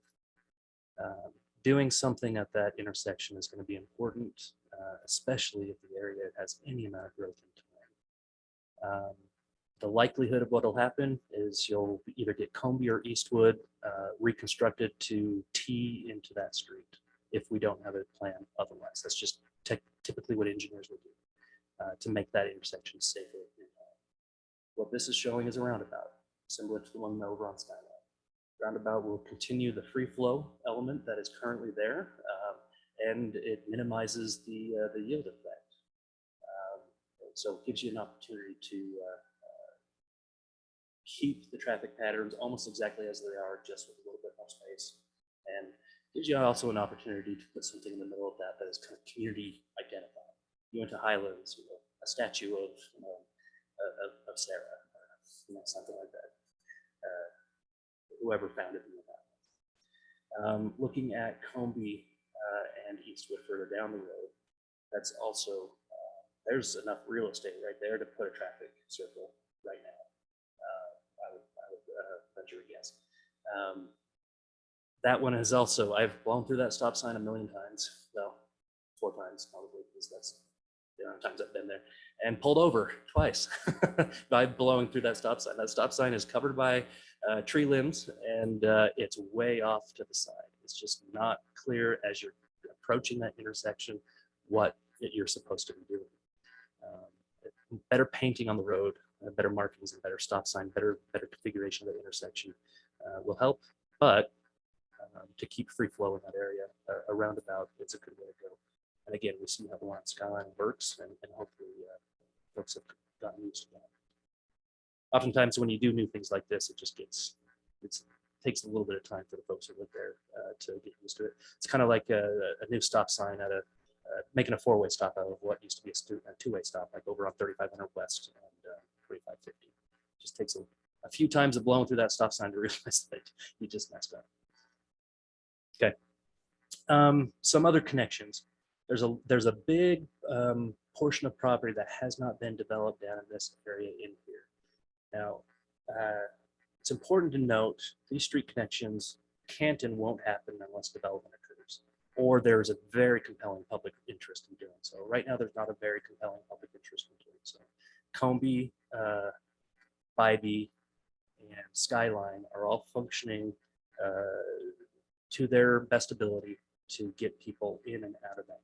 Doing something at that intersection is going to be important, especially if the area has any amount of growth in time. The likelihood of what will happen is you'll either get Combi or Eastwood reconstructed to tee into that street if we don't have a plan otherwise. That's just typically what engineers will do to make that intersection safer. What this is showing is a roundabout, similar to the one over on Skyline. Roundabout will continue the free flow element that is currently there, and it minimizes the yield effect. So it gives you an opportunity to keep the traffic patterns almost exactly as they are, just with a little bit more space, and gives you also an opportunity to put something in the middle of that is kind of community identified. You went to Highlands, a statue of Sarah, or something like that. Whoever founded it. Looking at Combi and Eastwood further down the road, that's also, there's enough real estate right there to put a traffic circle right now. I would venture a guess. That one is also, I've blown through that stop sign a million times. Well, 4 times probably, because that's the amount of times I've been there, and pulled over twice by blowing through that stop sign. That stop sign is covered by tree limbs, and it's way off to the side. It's just not clear as you're approaching that intersection what you're supposed to be doing. Better painting on the road, better markings, and better stop sign, better configuration of the intersection will help. But to keep free flow in that area, a roundabout, it's a good way to go. And again, we see how the line Skyline works, and hopefully folks have gotten used to that. Oftentimes when you do new things like this, it takes a little bit of time for the folks who live there to get used to it. It's kind of like a new stop sign at making a 4-way stop out of what used to be a 2-way stop, like over on 3500 West and 4550. It just takes a few times of blowing through that stop sign to realize that you just messed up. Okay. Some other connections. There's a big portion of property that has not been developed down in this area in here. Now, it's important to note these street connections can't and won't happen unless development occurs, or there's a very compelling public interest in doing so. Right now, there's not a very compelling public interest in doing so. Combi, Bybee, and Skyline are all functioning to their best ability to get people in and out of that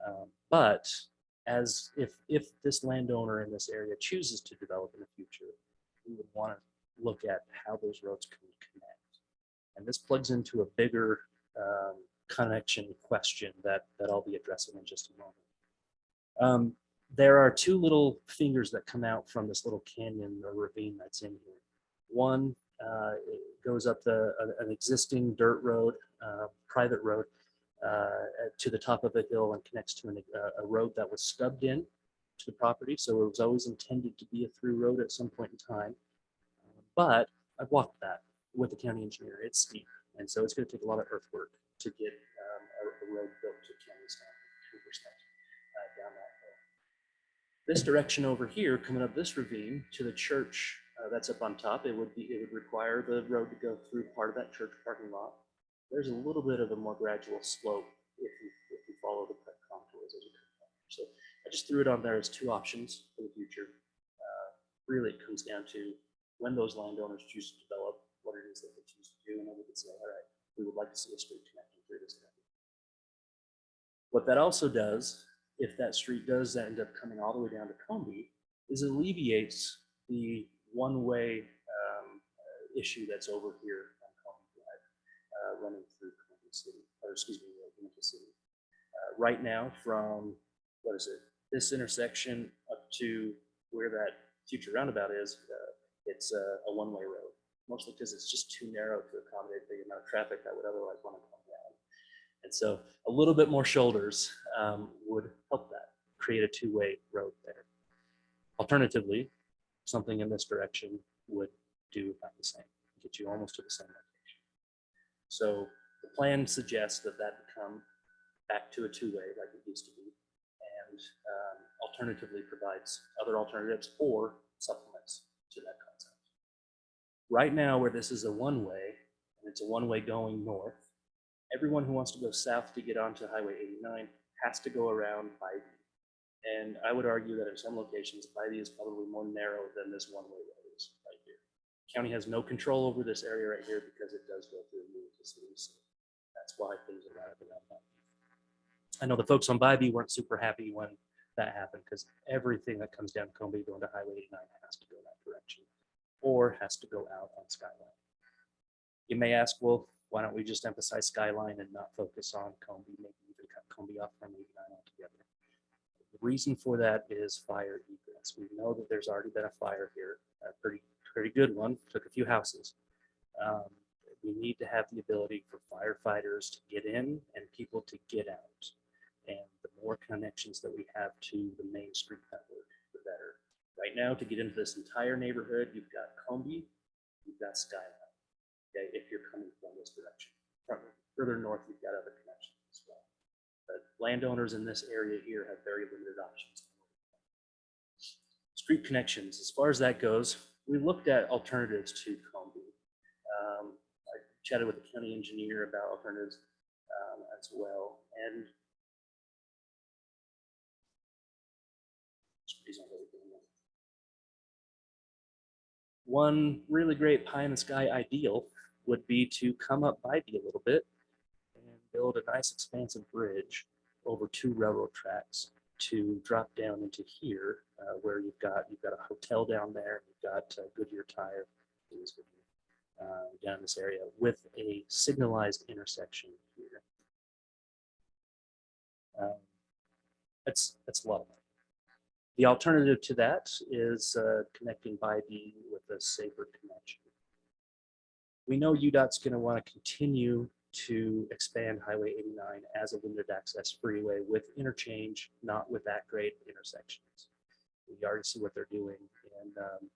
community. But as if this landowner in this area chooses to develop in the future, we would want to look at how those roads can connect. And this plugs into a bigger connection question that I'll be addressing in just a moment. There are two little fingers that come out from this little canyon or ravine that's in here. One it goes up an existing dirt road, private road, to the top of a hill and connects to a road that was stubbed in to the property. So it was always intended to be a through road at some point in time. But I've walked that with the county engineer. It's steep. And so it's going to take a lot of earthwork to get a road built to county standard, 2% down that hill. This direction over here, coming up this ravine to the church that's up on top, it would require the road to go through part of that church parking lot. There's a little bit of a more gradual slope if you follow the contours as you come down. So I just threw it on there as two options for the future. Really, it comes down to when those landowners choose to develop, what it is that they choose to do, and then we could say, all right, we would like to see a street connecting through this area. What that also does, if that street does end up coming all the way down to Combi, is alleviates the one-way issue that's over here on Combi Drive, running through Combi City, or excuse me, Uinta City. Right now, from this intersection up to where that future roundabout is, it's a one-way road, mostly because it's just too narrow to accommodate the amount of traffic that would otherwise want to come down. And so a little bit more shoulders would help that, create a two-way road there. Alternatively, something in this direction would do about the same, get you almost to the same location. So the plan suggests that become back to a two-way like it used to be, and alternatively provides other alternatives or supplements to that concept. Right now, where this is a one-way, and it's a one-way going north, everyone who wants to go south to get onto Highway 89 has to go around Bybee. And I would argue that in some locations, Bybee is probably more narrow than this one-way road is right here. County has no control over this area right here because it does go through Uinta City. So that's why things are around that. I know the folks on Bybee weren't super happy when that happened because everything that comes down Combi going to Highway 89 has to go that direction or has to go out on Skyline. You may ask, well, why don't we just emphasize Skyline and not focus on Combi, maybe even cut Combi off from 89 altogether? The reason for that is fire egress. We know that there's already been a fire here, a pretty good one, took a few houses. We need to have the ability for firefighters to get in and people to get out. And the more connections that we have to the main street network, the better. Right now, to get into this entire neighborhood, you've got Combi, you've got Skyline. Okay, if you're coming from this direction. Further north, you've got other connections as well. But landowners in this area here have very limited options. Street connections, as far as that goes, we looked at alternatives to Combi. I chatted with the county engineer about alternatives as well. And one really great pie in the sky ideal would be to come up Bybee a little bit and build a nice expansive bridge over two railroad tracks to drop down into here, where you've got a hotel down there, you've got Goodyear Tire, down in this area with a signalized intersection here. That's a lot of money. The alternative to that is connecting Bybee with a safer connection. We know UDOT's going to want to continue to expand Highway 89 as a limited access freeway with interchange, not with that grade intersections. We already see what they're doing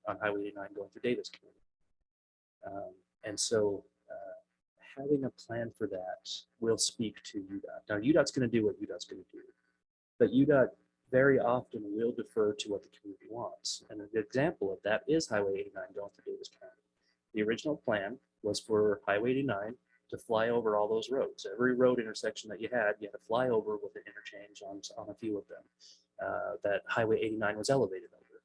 on Highway 89 going through Davis County. And so having a plan for that will speak to UDOT. Now, UDOT's going to do what UDOT's going to do, but UDOT very often will defer to what the community wants. And an example of that is Highway 89 going through Davis County. The original plan was for Highway 89 to fly over all those roads. Every road intersection that you had to fly over with an interchange on a few of them that Highway 89 was elevated over.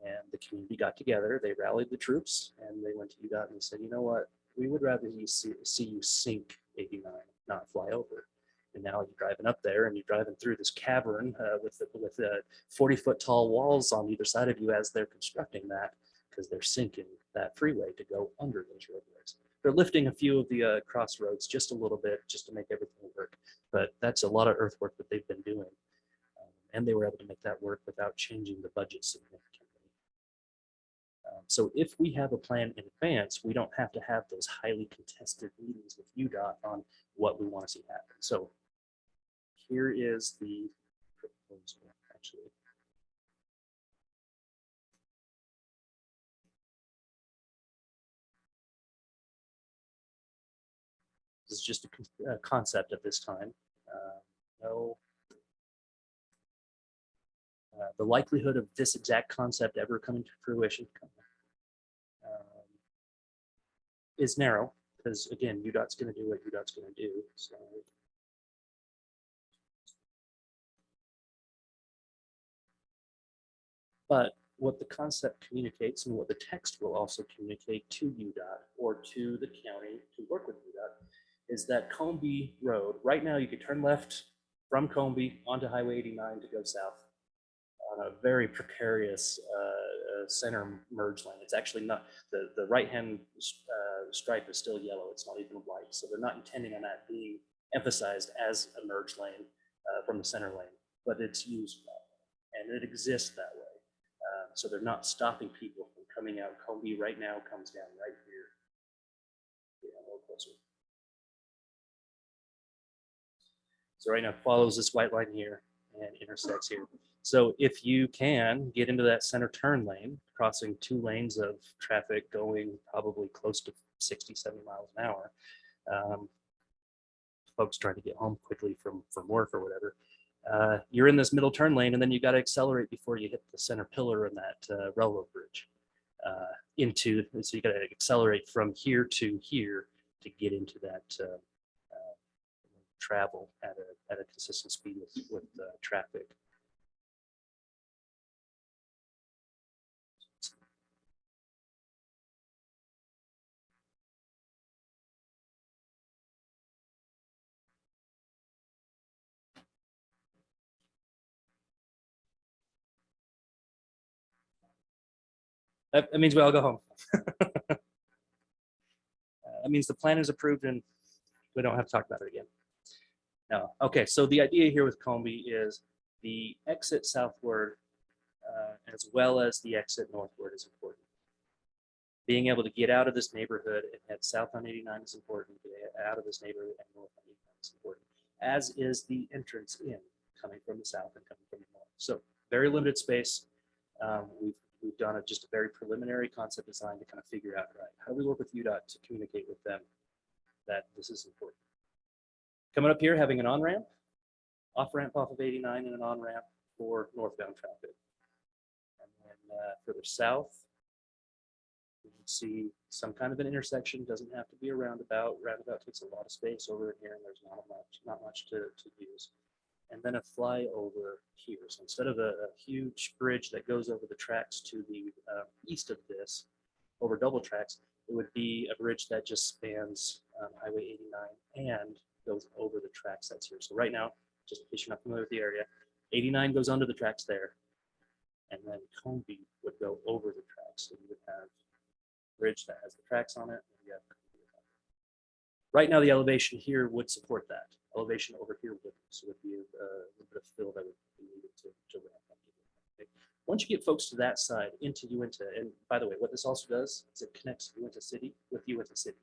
And the community got together, they rallied the troops, and they went to UDOT and said, you know what, we would rather see you sink 89, not fly over. And now you're driving up there and you're driving through this cavern with 40-foot tall walls on either side of you as they're constructing that, because they're sinking that freeway to go under those roadways. They're lifting a few of the crossroads just a little bit just to make everything work. But that's a lot of earthwork that they've been doing. And they were able to make that work without changing the budget significantly. So if we have a plan in advance, we don't have to have those highly contested meetings with UDOT on what we want to see happen. So here is the proposal, actually. This is just a concept at this time. The likelihood of this exact concept ever coming to fruition is narrow, because again, UDOT's going to do what UDOT's going to do. So but what the concept communicates and what the text will also communicate to UDOT or to the county to work with UDOT is that Combi Road, right now you could turn left from Combi onto Highway 89 to go south on a very precarious center merge lane. It's actually not, the right-hand stripe is still yellow. It's not even white. So they're not intending on that being emphasized as a merge lane from the center lane, but it's used that way, and it exists that way. So they're not stopping people from coming out. Combi right now comes down right here. Yeah, a little closer. So right now it follows this white line here and intersects here. So if you can get into that center turn lane, crossing 2 lanes of traffic going probably close to 60, 70 miles an hour, folks trying to get home quickly from work or whatever, you're in this middle turn lane, and then you got to accelerate before you hit the center pillar in that railroad bridge. So you got to accelerate from here to here to get into that travel at a consistent speed with traffic. That means we all go home. That means the plan is approved and we don't have to talk about it again. No. Okay, so the idea here with Combi is the exit southward as well as the exit northward is important. Being able to get out of this neighborhood and head south on 89 is important. Get out of this neighborhood and north on 89 is important, as is the entrance in coming from the south and coming from the north. So very limited space. We've done just a very preliminary concept design to kind of figure out, right, how do we work with UDOT to communicate with them that this is important. Coming up here, having an on-ramp, off-ramp off of 89 and an on-ramp for northbound traffic. And then further south, you can see some kind of an intersection. Doesn't have to be a roundabout. Roundabout takes a lot of space over here, and there's not much to use. And then a flyover here. So instead of a huge bridge that goes over the tracks to the east of this, over double tracks, it would be a bridge that just spans Highway 89 and goes over the tracks that's here. So right now, just in case you're not familiar with the area, 89 goes under the tracks there, and then Combi would go over the tracks. So you would have a bridge that has the tracks on it. And you have right now, the elevation here would support that. Elevation over here would, so would be a little bit of fill that would be needed to ramp up. Okay. Once you get folks to that side into Uinta, and by the way, what this also does is it connects Uinta City with Uinta City.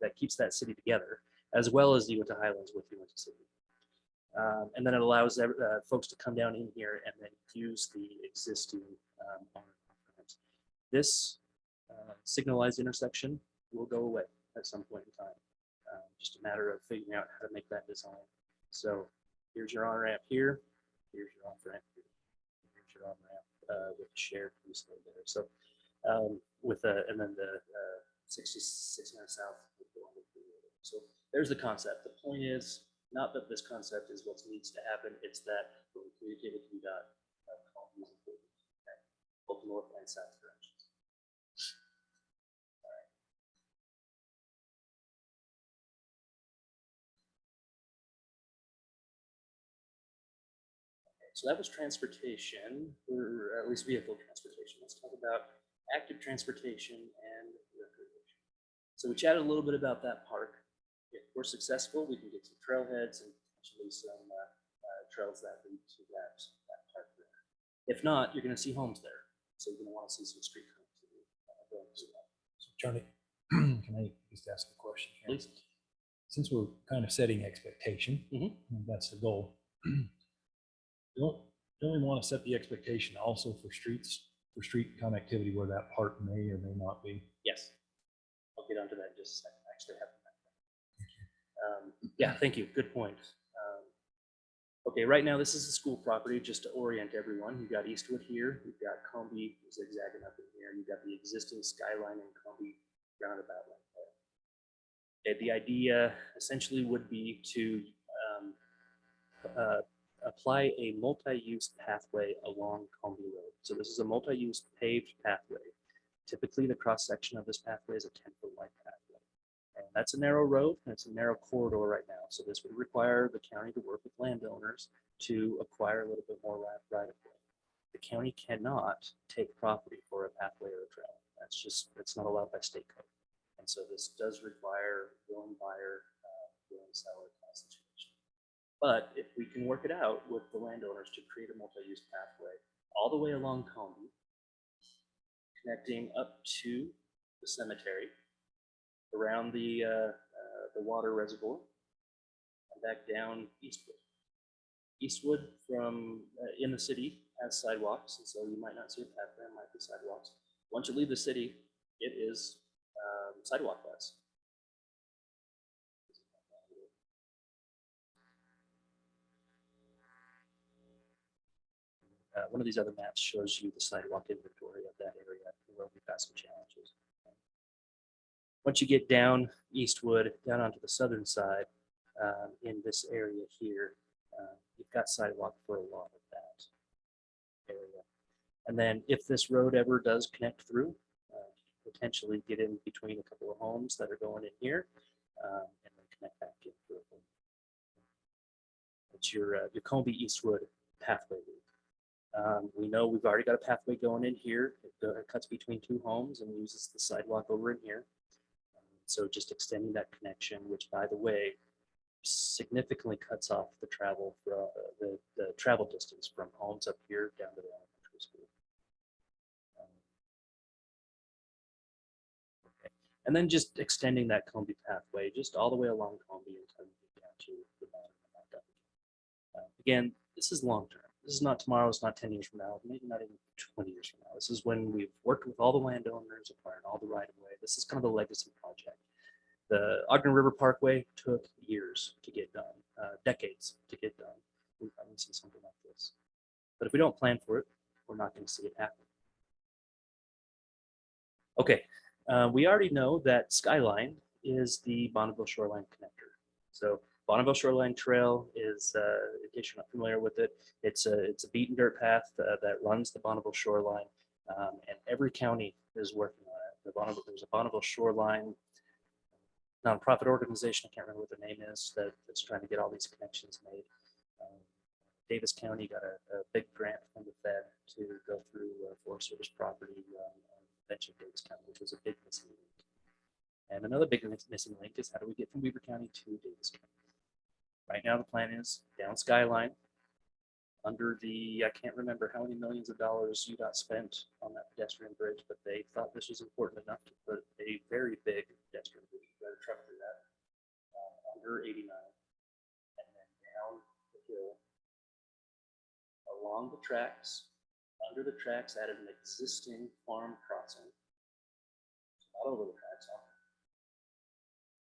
That keeps that city together, as well as Uinta Highlands with Uinta City. And then it allows folks to come down in here and then use the existing on-ramps. This signalized intersection will go away at some point in time. Just a matter of figuring out how to make that design. So here's your on-ramp here, here's your off-ramp here, here's your on-ramp with shared use there. So and then the 66 minutes south. So there's the concept. The point is not that this concept is what needs to happen, it's that when we communicate with UDOT, ultimately north and south directions. So that was transportation, or at least vehicle transportation. Let's talk about active transportation and recreation. So we chatted a little bit about that park. If we're successful, we can get some trailheads and potentially some trails that lead to that park there. If not, you're going to see homes there. So you're going to want to see some street connectivity going through that. So Johnny, can I just ask a question here? Please. Since we're kind of setting expectation, Mhm. and that's the goal. Don't we want to set the expectation also for streets, for street connectivity where that park may or may not be? Yes. I'll get onto that in just a second. I actually have that. Yeah, thank you. Good point. Okay, right now this is the school property, just to orient everyone. You've got Eastwood here, you've got Combi zigzagging up in here, you've got the existing skyline and Combi roundabout right there. Okay, the idea essentially would be to apply a multi-use pathway along Combi Road. So this is a multi-use paved pathway. Typically the cross section of this pathway is a 10-foot wide pathway. And that's a narrow road and it's a narrow corridor right now. So this would require the county to work with landowners to acquire a little bit more right of way. The county cannot take property for a pathway or a trail. That's not allowed by state code. And so this does require willing buyer, willing seller kind of situation. But if we can work it out with the landowners to create a multi-use pathway all the way along Combi, connecting up to the cemetery, around the water reservoir, and back down Eastwood. Eastwood from in the city has sidewalks, and so you might not see a pathway, it might be sidewalks. Once you leave the city, it is sidewalk-less. One of these other maps shows you the sidewalk inventory of that area where we've got some challenges. Once you get down Eastwood, down onto the southern side, in this area here, you've got sidewalk for a lot of that area. And then if this road ever does connect through, potentially get in between a couple of homes that are going in here, and then connect back in. It's your Combi Eastwood pathway route. We know we've already got a pathway going in here. It cuts between two homes and uses the sidewalk over in here. So just extending that connection, which by the way, significantly cuts off the travel for the travel distance from homes up here down to the elementary school. Okay. And then just extending that Combi pathway just all the way along Combi until you get down to the bottom of that. Again, this is long term. This is not tomorrow, it's not 10 years from now, maybe not even 20 years from now. This is when we've worked with all the landowners, acquired all the right of way. This is kind of the legacy project. The Ogden River Parkway took years to get done, decades to get done. We haven't seen something like this. But if we don't plan for it, we're not going to see it happen. Okay, we already know that Skyline is the Bonneville Shoreline connector. So Bonneville Shoreline Trail is, in case you're not familiar with it, it's a beaten dirt path that runs the Bonneville Shoreline, and every county is working on it. There's a Bonneville Shoreline nonprofit organization, I can't remember what the name is, that's trying to get all these connections made. Davis County got a big grant from the Fed to go through Forest Service property on the bench of Davis County, which was a big missing link. And another big missing link is how do we get from Weaver County to Davis County? Right now the plan is down Skyline, under the, I can't remember how many millions of dollars UDOT spent on that pedestrian bridge, but they thought this was important enough to put a very big pedestrian bridge, you better truck through that, under 89, and then down the hill, along the tracks, under the tracks, added an existing farm crossing, not over the tracks,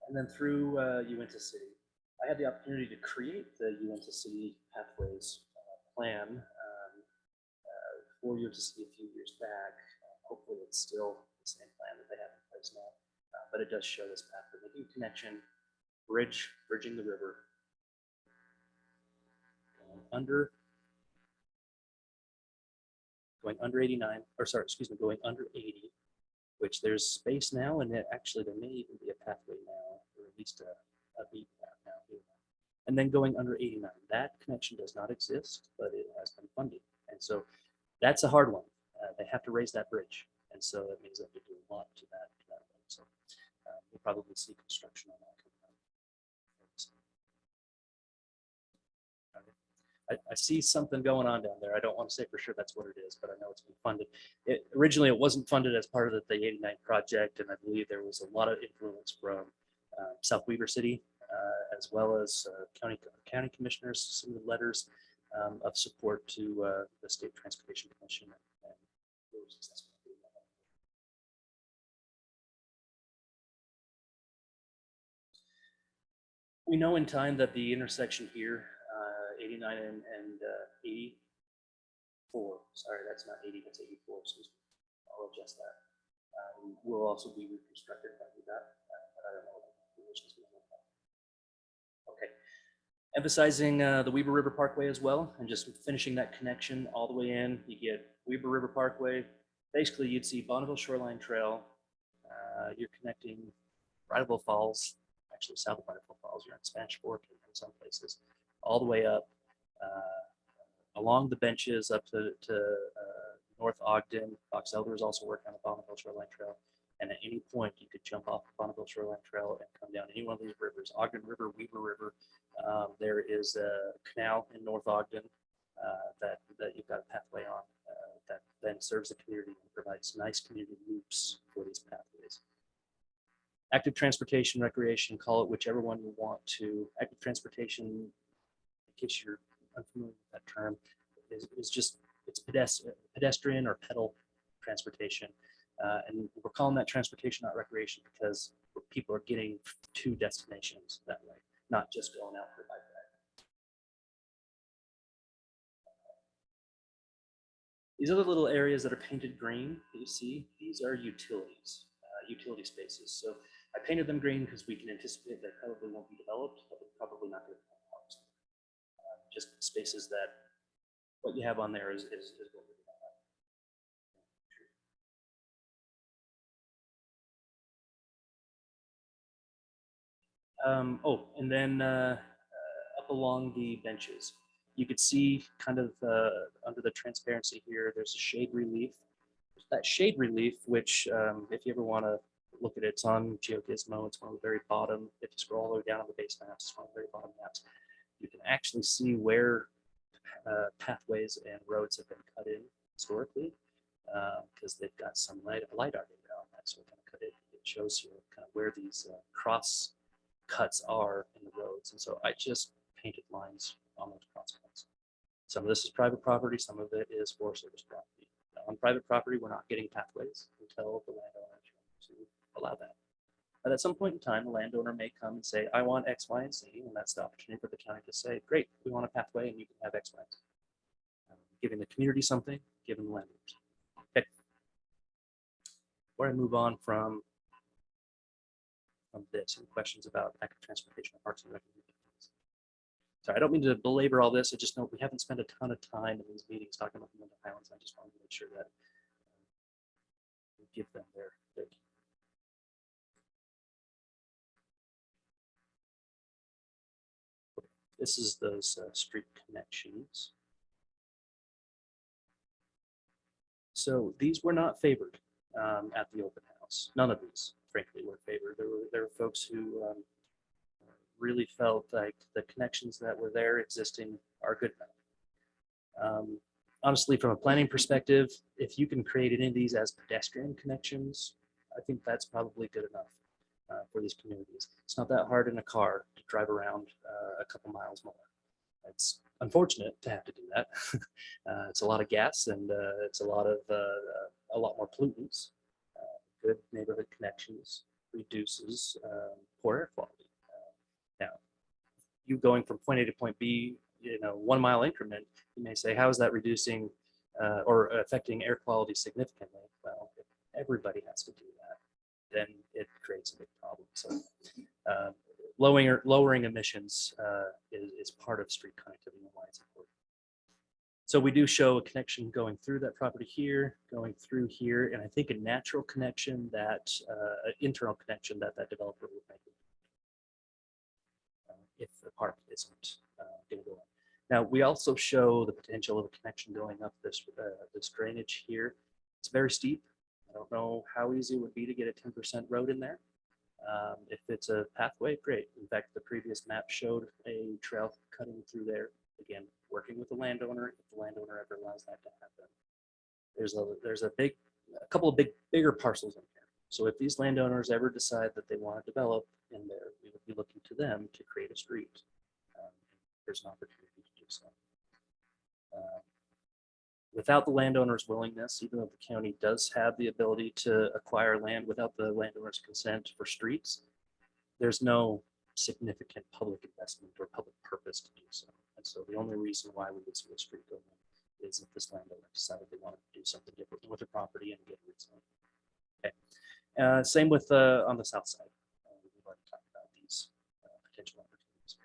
and then through Uinta City. I had the opportunity to create the Uinta City Pathways plan for Uinta City a few years back. Hopefully it's still the same plan that they have in place now, but it does show this path for making connection, bridging the river, going under going under 89, or sorry, excuse me, going under 80, which there's space now, and actually there may even be a pathway now, or at least a beat path now here. And then going under 89, that connection does not exist, but it has been funded. And so that's a hard one. They have to raise that bridge. And so that means they have to do a lot to that road. So we'll probably see construction on that coming up. I see something going on down there. I don't want to say for sure that's what it is, but I know it's been funded. Originally, it wasn't funded as part of the 89 project, and I believe there was a lot of influence from South Weaver City, as well as county commissioners submitted letters of support to the State Transportation Commission. And they were successful in doing that. We know in time that the intersection here, 89 and 84, sorry, that's not 80, that's 84, excuse me. I'll adjust that. Will also be reconstructed if I do that, but I don't know what the conditions will look like. Okay, emphasizing the Weber River Parkway as well, and just finishing that connection all the way in. You get Weber River Parkway. Basically, you'd see Bonneville Shoreline Trail. You're connecting Bridalveil Falls, actually south of Bridalveil Falls. You're in Spanish Fork in some places, all the way up along the benches up to North Ogden. Fox Elder is also working on the Bonneville Shoreline Trail. And at any point, you could jump off the Bonneville Shoreline Trail and come down any one of these rivers, Ogden River, Weber River. There is a canal in North Ogden that you've got a pathway on that then serves the community and provides nice community loops for these pathways. Active transportation, recreation, call it whichever one you want to. Active transportation, in case you're unfamiliar with that term, is just, it's pedestrian or pedal transportation. And we're calling that transportation, not recreation, because people are getting to destinations that way, not just going out for a bike ride. These other little areas that are painted green that you see, these are utilities, utility spaces. So I painted them green because we can anticipate they probably won't be developed, but they're probably not going to be parks. Just spaces that what you have on there is what we're doing. And then up along the benches, you could see kind of under the transparency here, there's a shade relief. That shade relief, which if you ever want to look at it, it's on GeoGizmo. It's one of the very bottom. If you scroll all the way down on the base maps, it's one of the very bottom maps. You can actually see where pathways and roads have been cut in historically, because they've got some LiDAR data on that. So kind of cut it. It shows you kind of where these cross cuts are in the roads. And so I just painted lines on those cross cuts. Some of this is private property. Some of it is Forest Service property. On private property, we're not getting pathways until the landowner to allow that. But at some point in time, the landowner may come and say, I want X, Y, and Z, and that's the opportunity for the county to say, great, we want a pathway and you can have X, Y, and Z. Giving the community something, giving the landowners. Okay. Before I move on from this, any questions about active transportation, parks and recreation? Sorry, I don't mean to belabor all this. I just know we haven't spent a ton of time in these meetings talking about the Highlands. I just wanted to make sure that we give them their This is those street connections. So these were not favored at the open house. None of these, frankly, were favored. There were folks who really felt like the connections that were there existing are good enough. Honestly, from a planning perspective, if you can create any of these as pedestrian connections, I think that's probably good enough for these communities. It's not that hard in a car to drive around a couple miles more. It's unfortunate to have to do that. It's a lot of gas and it's a lot more pollutants. Good neighborhood connections reduces poor air quality. Now, you going from point A to point B, 1 mile increment, you may say, how is that reducing or affecting air quality significantly? Well, if everybody has to do that, then it creates a big problem. So lowering emissions is part of street connectivity and why it's important. So we do show a connection going through that property here, going through here, and I think a natural connection that, an internal connection that that developer would make. If the park isn't going to go on. Now, we also show the potential of a connection going up this, this drainage here. It's very steep. I don't know how easy it would be to get a 10% road in there. If it's a pathway, great. In fact, the previous map showed a trail cutting through there. Again, working with the landowner, if the landowner ever allows that to happen. There's a couple of bigger parcels in here. So if these landowners ever decide that they want to develop in there, we would be looking to them to create a street. There's an opportunity to do so. Without the landowner's willingness, even though the county does have the ability to acquire land without the landowner's consent for streets, there's no significant public investment or public purpose to do so. And so the only reason why we would see a street go in is if this landowner decided they wanted to do something different with the property and get it rezoned. Okay. Same with on the south side. We've already talked about these potential opportunities.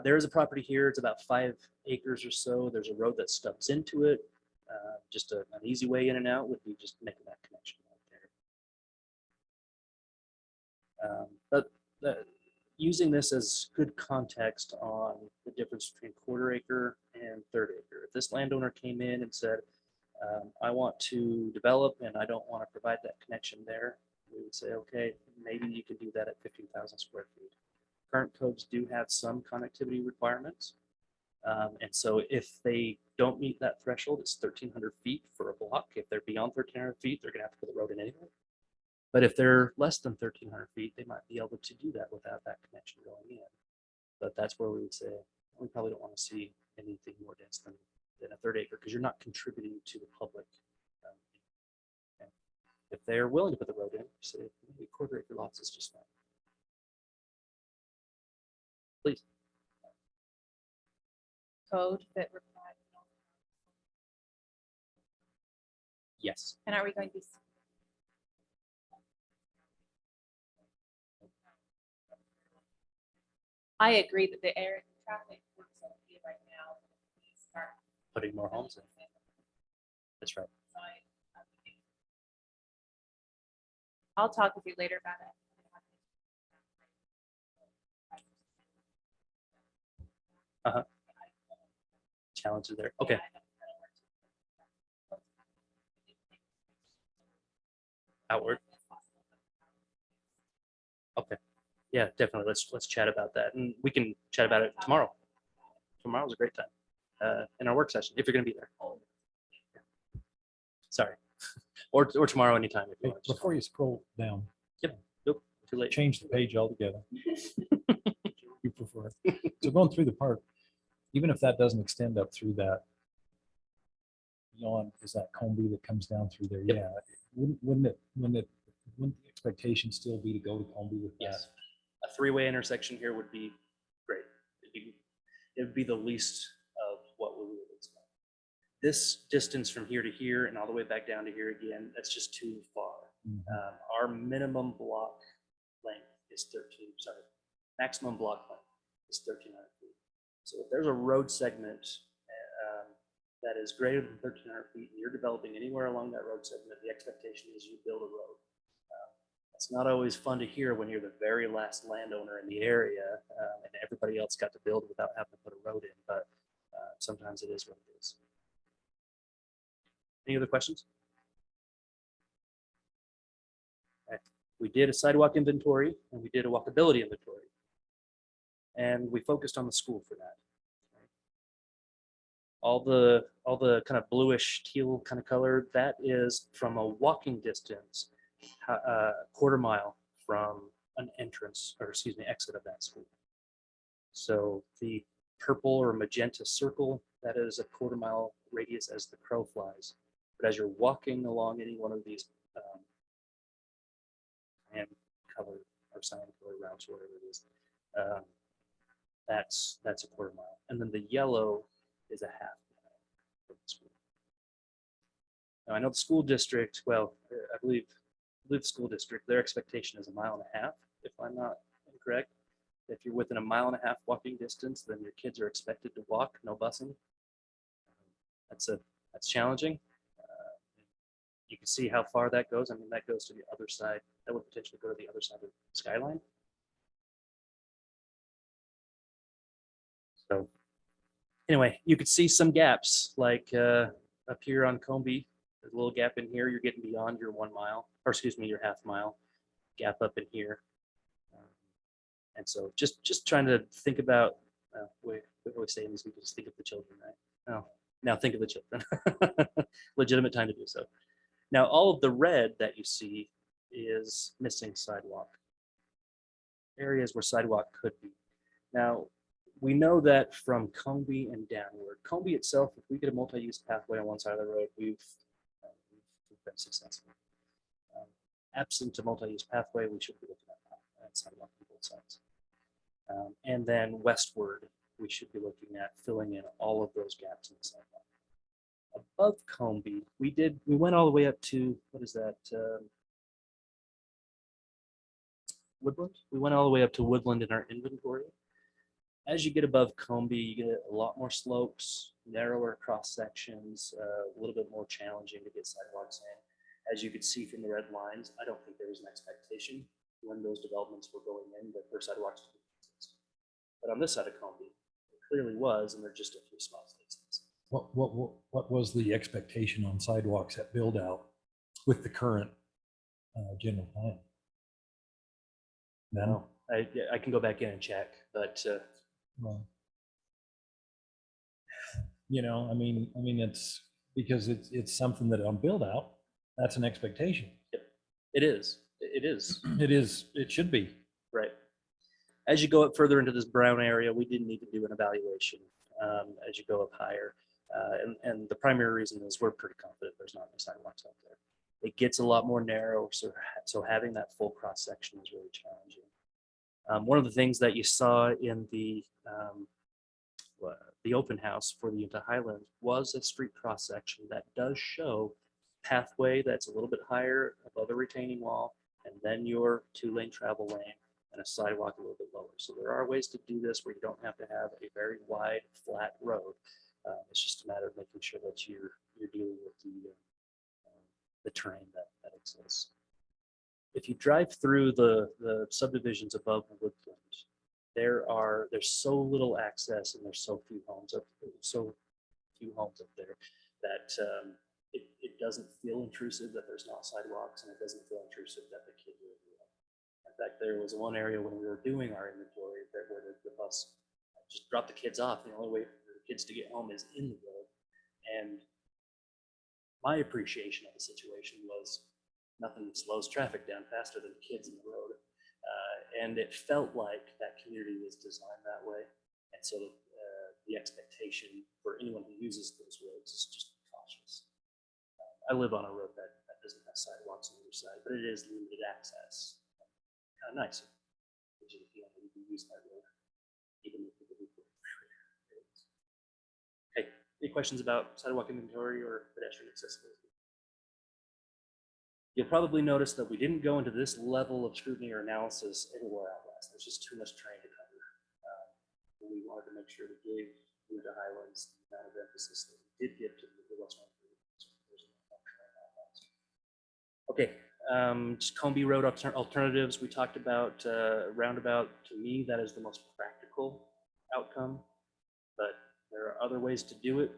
There is a property here. It's about 5 acres or so. There's a road that stubs into it. Just an easy way in and out would be just making that connection right there. Using this as good context on the difference between quarter-acre and third-acre. If this landowner came in and said, I want to develop and I don't want to provide that connection there, we would say, okay, maybe you can do that at 15,000 square feet. Current codes do have some connectivity requirements. And so if they don't meet that threshold, it's 1,300 feet for a block. If they're beyond 1,300 feet, they're gonna have to put the road in anyway. But if they're less than 1,300 feet, they might be able to do that without that connection going in. But that's where we would say, we probably don't want to see anything more dense than a third acre, because you're not contributing to the public. If they're willing to put the road in, say maybe quarter-acre lots is just fine. Please. Code that requires. Yes. And are we going to be? I agree that the air and traffic works okay right now. We start Putting more homes in. That's right. I'll talk with you later about it. Challenges there. Okay. Outward. Okay. Yeah, definitely. Let's chat about that, and we can chat about it tomorrow. Tomorrow's a great time in our work session if you're going to be there. Sorry, or tomorrow anytime if you want. Before you scroll down. Yep. Nope. Too late. Change the page altogether. You prefer. So going through the park, even if that doesn't extend up through that, is that Combi that comes down through there? Yep. Yeah. Wouldn't the expectation still be to go to Combi with that? Yes. A 3-way intersection here would be great. It would be the least of what we would expect. This distance from here to here and all the way back down to here again, that's just too far. Our minimum block length is maximum block length is 1,300 feet. So if there's a road segment that is greater than 1,300 feet and you're developing anywhere along that road segment, the expectation is you build a road. It's not always fun to hear when you're the very last landowner in the area and everybody else got to build without having to put a road in, but sometimes it is what it is. Any other questions? Okay. We did a sidewalk inventory and we did a walkability inventory. And we focused on the school for that. All the kind of bluish teal kind of color, that is from a walking distance, a quarter mile from an entrance, or excuse me, exit of that school. So the purple or magenta circle, that is a quarter mile radius as the crow flies. But as you're walking along any one of these and color or sign color routes, whatever it is, that's a quarter mile. And then the yellow is a half mile from the school. Now I know the school district, well, I believe the school district, their expectation is 1.5 miles, if I'm not incorrect. If you're within a 1.5 mile walking distance, then your kids are expected to walk, no busing. That's challenging. You can see how far that goes. I mean, that goes to the other side. That would potentially go to the other side of the skyline. So anyway, you could see some gaps like up here on Combi. There's a little gap in here. You're getting beyond your 1 mile, or excuse me, your 1/2 mile gap up in here. And so just trying to think about, we always say in these people, just think of the children, right? Oh, now think of the children. Legitimate time to do so. Now, all of the red that you see is missing sidewalk. Areas where sidewalk could be. Now, we know that from Combi and downward. Combi itself, if we get a multi-use pathway on one side of the road, we've been successful. Absent a multi-use pathway, we should be looking at sidewalk on both sides. And then westward, we should be looking at filling in all of those gaps in the sidewalk. Above Combi, we went all the way up to, what is that? Woodland. We went all the way up to Woodland in our inventory. As you get above Combi, you get a lot more slopes, narrower cross sections, a little bit more challenging to get sidewalks in. As you could see from the red lines, I don't think there was an expectation when those developments were going in that for sidewalks to be exist. But on this side of Combi, it clearly was, and there are just a few spots that exist. What was the expectation on sidewalks at build out with the current general plan? No, I can go back in and check, but Well, you know, I mean, it's because it's something that on build out, that's an expectation. it is. It is. It is. It should be. Right. As you go up further into this brown area, we didn't need to do an evaluation as you go up higher. And the primary reason is we're pretty confident there's not any sidewalks out there. It gets a lot more narrow, so having that full cross section is really challenging. One of the things that you saw in the open house for the Highlands was a street cross section that does show pathway that's a little bit higher above a retaining wall, and then your 2-lane travel lane and a sidewalk a little bit lower. So there are ways to do this where you don't have to have a very wide, flat road. It's just a matter of making sure that you're dealing with the terrain that exists. If you drive through the subdivisions above Woodland, there's so little access and there's so few homes up there that it doesn't feel intrusive that there's not sidewalks, and it doesn't feel intrusive that the kids are everywhere. In fact, there was one area when we were doing our inventory where the bus just dropped the kids off. The only way for the kids to get home is in the road. And my appreciation of the situation was nothing slows traffic down faster than kids in the road. And it felt like that community was designed that way. And so the expectation for anyone who uses those roads is just cautious. I live on a road that doesn't have sidewalks on either side, but it is limited access. Kind of nice. Gives you the feeling that you can use that road, even if people do. Hey, any questions about sidewalk inventory or pedestrian accessibility? You'll probably notice that we didn't go into this level of scrutiny or analysis anywhere out west. There's just too much terrain to cover. We wanted to make sure to give the Highlands the amount of emphasis that we did give to the western. Okay, just Combi Road alternatives. We talked about roundabout. To me, that is the most practical outcome, but there are other ways to do it.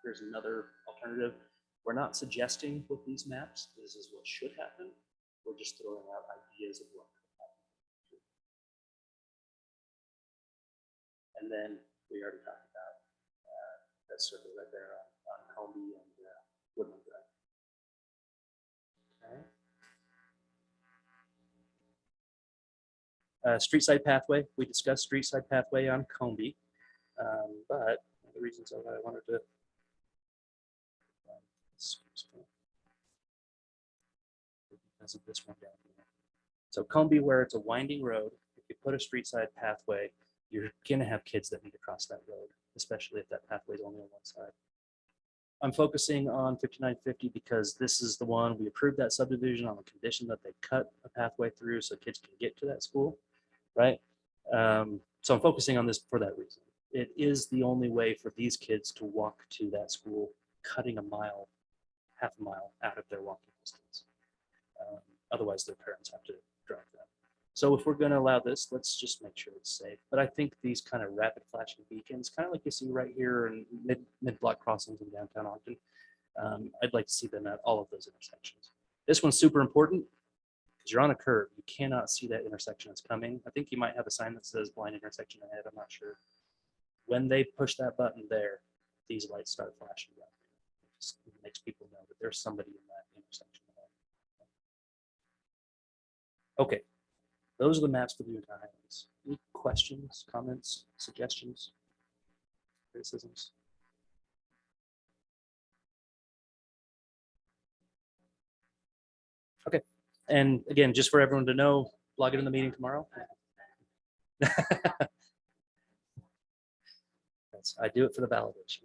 Here's another alternative. We're not suggesting with these maps this is what should happen. We're just throwing out ideas of what could happen. And then we already talked about that circle right there on Combi and Woodland Drive. Okay. Street side pathway. We discussed street side pathway on Combi, but one of the reasons I wanted to because of this one down here. So Combi, where it's a winding road, if you put a street side pathway, you're gonna have kids that need to cross that road, especially if that pathway is only on one side. I'm focusing on 5950 because this is the one we approved that subdivision on the condition that they cut a pathway through so kids can get to that school. right? So I'm focusing on this for that reason. It is the only way for these kids to walk to that school, cutting a mile, half a mile out of their walking distance. Otherwise, their parents have to drive them. So if we're going to allow this, let's just make sure it's safe. But I think these kind of rapid flashing beacons, kind of like you see right here in mid-block crossings in downtown Ogden, I'd like to see them at all of those intersections. This one's super important because you're on a curve. You cannot see that intersection that's coming. I think you might have a sign that says blind intersection ahead. I'm not sure. When they push that button there, these lights start flashing. It just makes people know that there's somebody in that intersection. Okay, those are the maps for the entire Highlands. Any questions, comments, suggestions, criticisms? Okay, and again, just for everyone to know, log in the meeting tomorrow. I do it for the validation.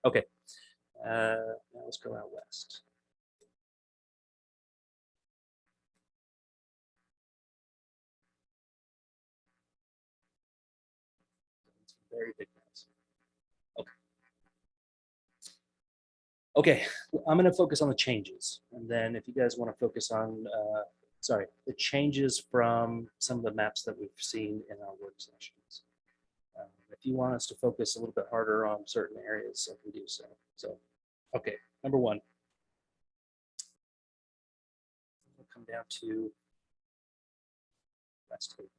Okay, now let's go out west. Very big maps. Okay. Okay, I'm going to focus on the changes, and then if you guys want to focus on, the changes from some of the maps that we've seen in our work sessions. If you want us to focus a little bit harder on certain areas, I can do so. So, okay, number one. We'll come down to West Haven.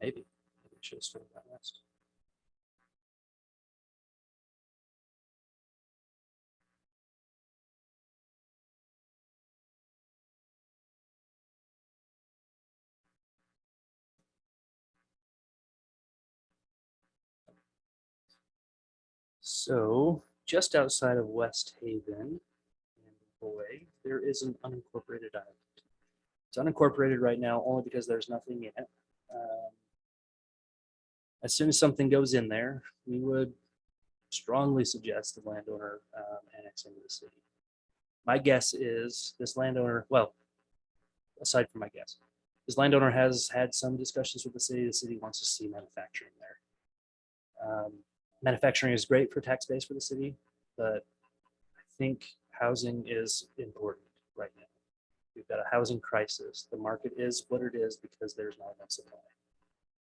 Maybe I should have started that west. So just outside of West Haven and Boy, there is an unincorporated island. It's unincorporated right now only because there's nothing in it. As soon as something goes in there, we would strongly suggest the landowner annex into the city. My guess is this landowner, well, aside from my guess, this landowner has had some discussions with the city. The city wants to see manufacturing there. Manufacturing is great for tax base for the city, but I think housing is important right now. We've got a housing crisis. The market is what it is because there's not enough supply.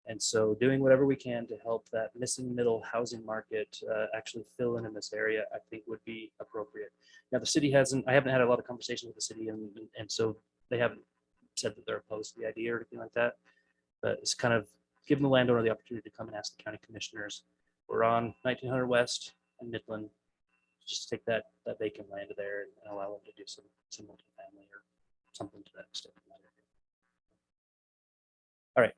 And so doing whatever we can to help that missing middle housing market actually fill in this area, I think would be appropriate. Now the city I haven't had a lot of conversations with the city and so they haven't said that they're opposed to the idea or anything like that, but it's kind of giving the landowner the opportunity to come and ask the county commissioners. We're on 1900 West and Midland. Just take that vacant land there and allow them to do some multifamily or something to that extent. All right.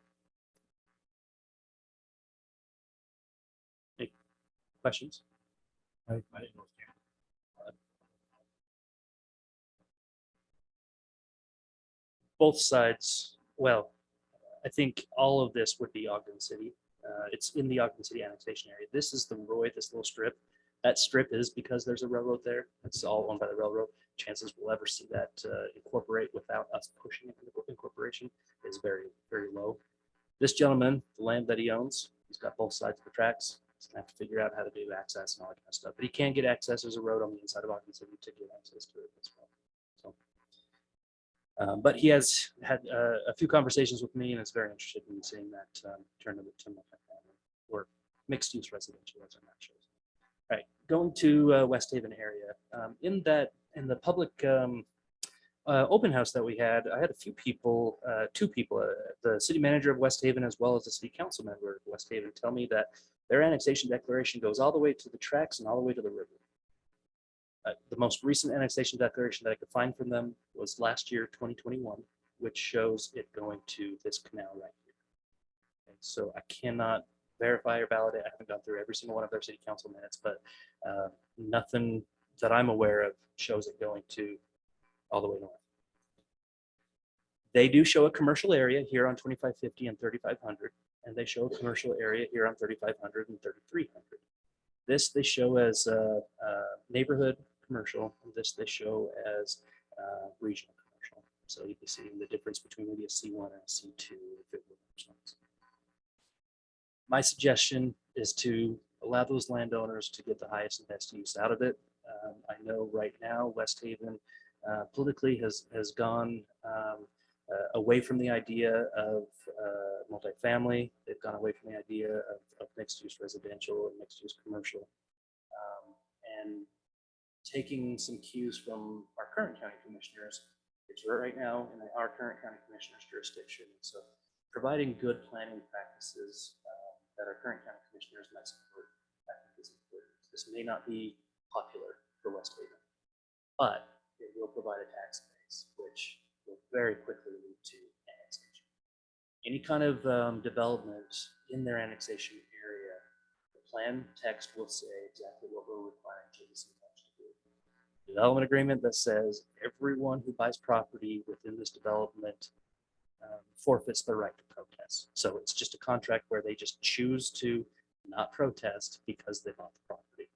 Any questions? I didn't know. Both sides. Well, I think all of this would be Ogden City. It's in the Ogden City annexation area. This is the Roy, this little strip. That strip is because there's a railroad there. It's all owned by the railroad. Chances we'll ever see that incorporate without us pushing it into incorporation is very, very low. This gentleman, the land that he owns, he's got both sides of the tracks. He's gonna have to figure out how to do access and all that kind of stuff. But he can get access. There's a road on the inside of Ogden City to get access to it as well. So, but he has had a few conversations with me and is very interested in seeing that turn into multifamily or mixed use residential, as I'm not sure. All right, going to West Haven area. In the public open house that we had, I had a few people, two people, the city manager of West Haven as well as the city council member of West Haven, tell me that their annexation declaration goes all the way to the tracks and all the way to the river. The most recent annexation declaration that I could find from them was last year, 2021, which shows it going to this canal right here. And so I cannot verify or validate. I haven't gone through every single one of their city council minutes, but nothing that I'm aware of shows it going to all the way north. They do show a commercial area here on 2550 and 3500, and they show a commercial area here on 3500 and 3300. This they show as neighborhood commercial, and this they show as regional commercial. So you can see the difference between maybe a C1 and a C2. If it were. My suggestion is to allow those landowners to get the highest and best use out of it. I know right now West Haven politically has gone away from the idea of multifamily. They've gone away from the idea of mixed-use residential and mixed-use commercial, and taking some cues from our current county commissioners. It's right now in our current county commissioner's jurisdiction. So providing good planning practices that our current county commissioners might support, I think is important. This may not be popular for West Haven, but it will provide a tax base, which will very quickly lead to annexation. Any kind of development in their annexation area, the plan text will say exactly what we're requiring JDC to do. Development agreement that says everyone who buys property within this development forfeits their right to protest. So it's just a contract where they just choose to not protest because they bought the property.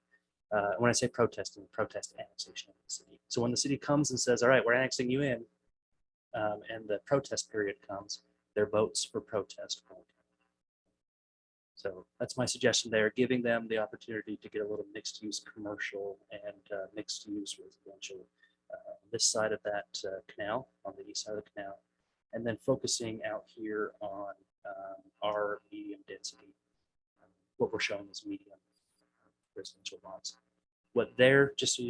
When I say protesting, protest annexation of the city. So when the city comes and says, all right, we're annexing you in, and the protest period comes, their votes for protest won't count. So that's my suggestion there, giving them the opportunity to get a little mixed use commercial and mixed use residential this side of that canal, on the east side of the canal, and then focusing out here on our medium density, what we're showing is medium residential lots. What they're, just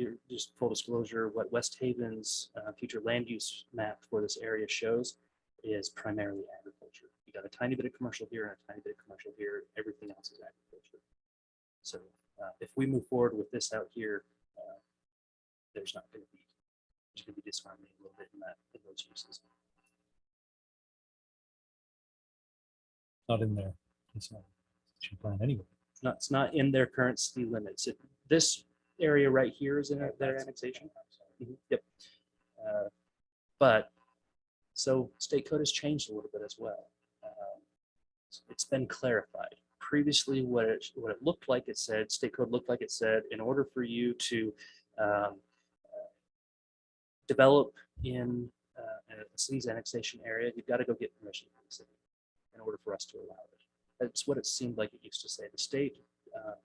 full disclosure, what West Haven's future land use map for this area shows is primarily agriculture. You got a tiny bit of commercial here and a tiny bit of commercial here. Everything else is agriculture. So if we move forward with this out here, there's going to be disharmony a little bit in those uses. Not in there. It's not. Should plan anyway. It's not in their current city limits. This area right here is in their annexation. Yep. But so state code has changed a little bit as well. It's been clarified. Previously, what it looked like it said, state code looked like it said, in order for you to develop in a city's annexation area, you've got to go get permission from the city in order for us to allow it. That's what it seemed like it used to say. The state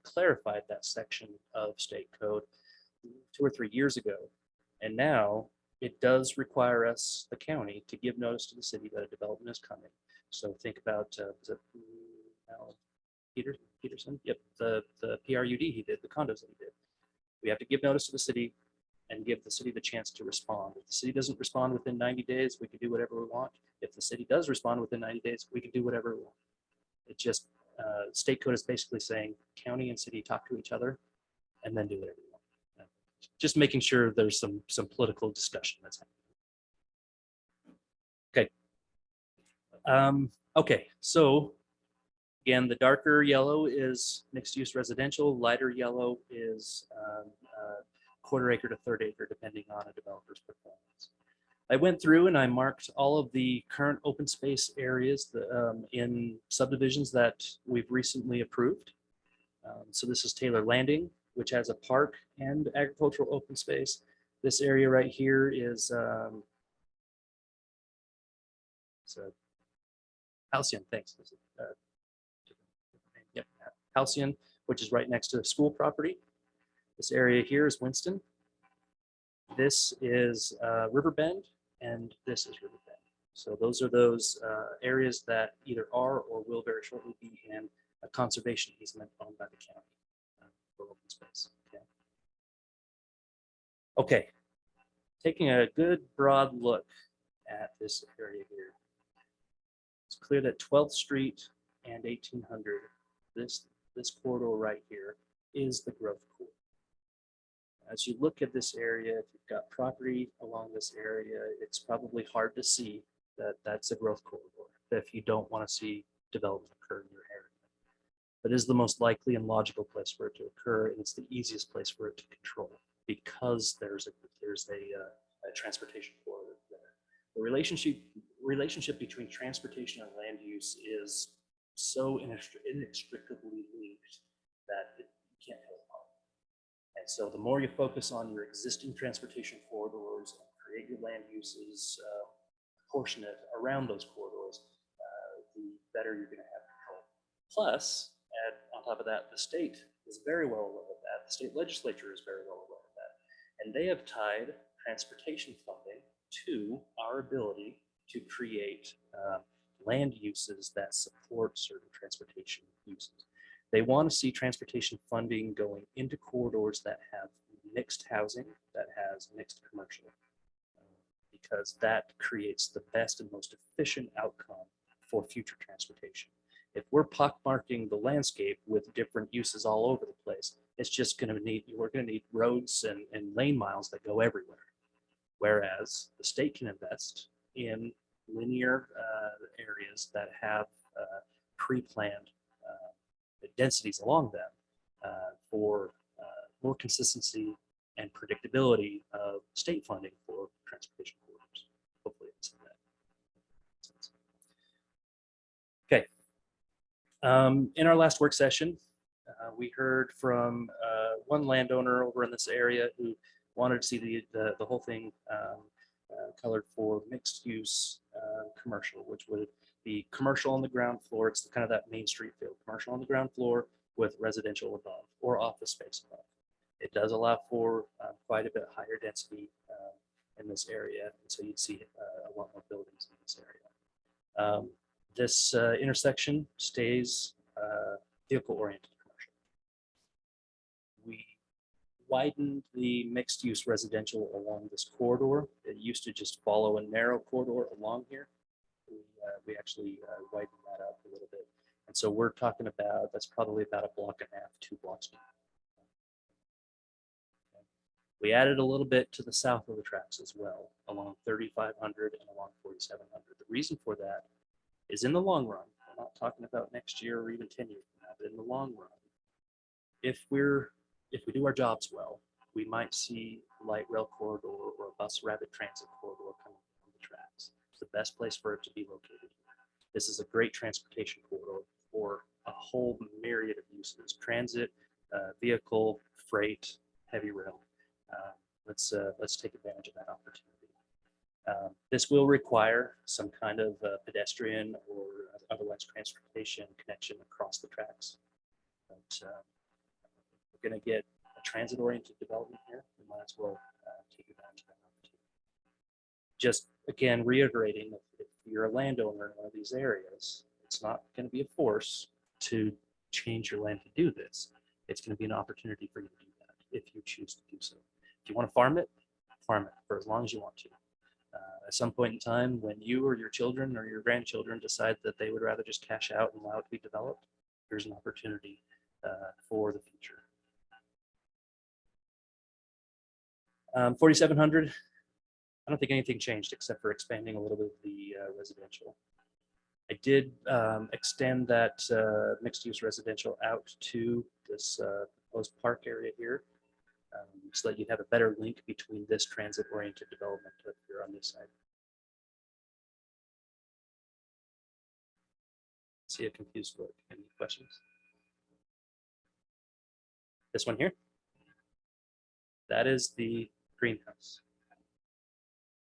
clarified that section of state code 2 or 3 years ago, and now it does require us, the county, to give notice to the city that a development is coming. So think about Peterson? Yep, the PRUD he did, the condos that he did. We have to give notice to the city and give the city the chance to respond. If the city doesn't respond within 90 days, we can do whatever we want. If the city does respond within 90 days, we can do whatever we want. It just, state code is basically saying county and city talk to each other and then do whatever you want. Just making sure there's some political discussion that's happening. Okay. Okay, so again, the darker yellow is mixed use residential, lighter yellow is quarter acre to third acre, depending on a developer's performance. I went through and I marked all of the current open space areas in subdivisions that we've recently approved. So this is Taylor Landing, which has a park and agricultural open space. This area right here is Halcyon, thanks. Yep, Halcyon, which is right next to the school property. This area here is Winston. This is Riverbend, and this is Riverbend. So those are those areas that either are or will very shortly be in a conservation easement owned by the county for open space. Okay, taking a good broad look at this area here. It's clear that 12th Street and 1800, this corridor right here is the growth corridor. As you look at this area, if you've got property along this area, it's probably hard to see that that's a growth corridor if you don't want to see development occur in your area. But it is the most likely and logical place for it to occur, and it's the easiest place for it to control because there's a transportation corridor there. The relationship between transportation and land use is so inextricably linked that you can't tell apart. And so the more you focus on your existing transportation corridors and create your land uses proportionate around those corridors, the better you're going to have control. Plus, on top of that, the state is very well aware of that. The state legislature is very well aware of that. And they have tied transportation funding to our ability to create land uses that support certain transportation uses. They want to see transportation funding going into corridors that have mixed housing, that has mixed commercial, because that creates the best and most efficient outcome for future transportation. If we're pockmarking the landscape with different uses all over the place, it's just going to need, we're going to need roads and lane miles that go everywhere. Whereas the state can invest in linear areas that have pre-planned densities along them for more consistency and predictability of state funding for transportation corridors. Hopefully it's in that. Okay. In our last work session, we heard from one landowner over in this area who wanted to see the whole thing colored for mixed use commercial, which would be commercial on the ground floor. It's kind of that Main Street feel, commercial on the ground floor with residential above or office space above. It does allow for quite a bit higher density in this area, and so you'd see a lot more buildings in this area. This intersection stays vehicle-oriented commercial. We widened the mixed-use residential along this corridor. It used to just follow a narrow corridor along here. We actually widened that up a little bit. And so we're talking about, that's probably about a block and a half, 2 blocks deep. Okay. We added a little bit to the south of the tracks as well, along 3500 and along 4700. The reason for that is in the long run, we're not talking about next year or even 10 years from now, but in the long run, if we do our jobs well, we might see light rail corridor or a bus rapid transit corridor coming from the tracks. It's the best place for it to be located. This is a great transportation corridor for a whole myriad of uses: transit, vehicle, freight, heavy rail. Let's take advantage of that opportunity. This will require some kind of pedestrian or otherwise transportation connection across the tracks. But we're going to get a transit-oriented development here. We might as well take advantage of that opportunity. Just again, reiterating, if you're a landowner in one of these areas, it's not going to be a force to change your land to do this. It's going to be an opportunity for you to do that if you choose to do so. If you want to farm it for as long as you want to. At some point in time, when you or your children or your grandchildren decide that they would rather just cash out and allow it to be developed, there's an opportunity for the future. 4700, I don't think anything changed except for expanding a little bit of the residential. I did extend that mixed-use residential out to this proposed park area here, so that you'd have a better link between this transit-oriented development up here on this side. See a confused look. Any questions? This one here, that is the greenhouse.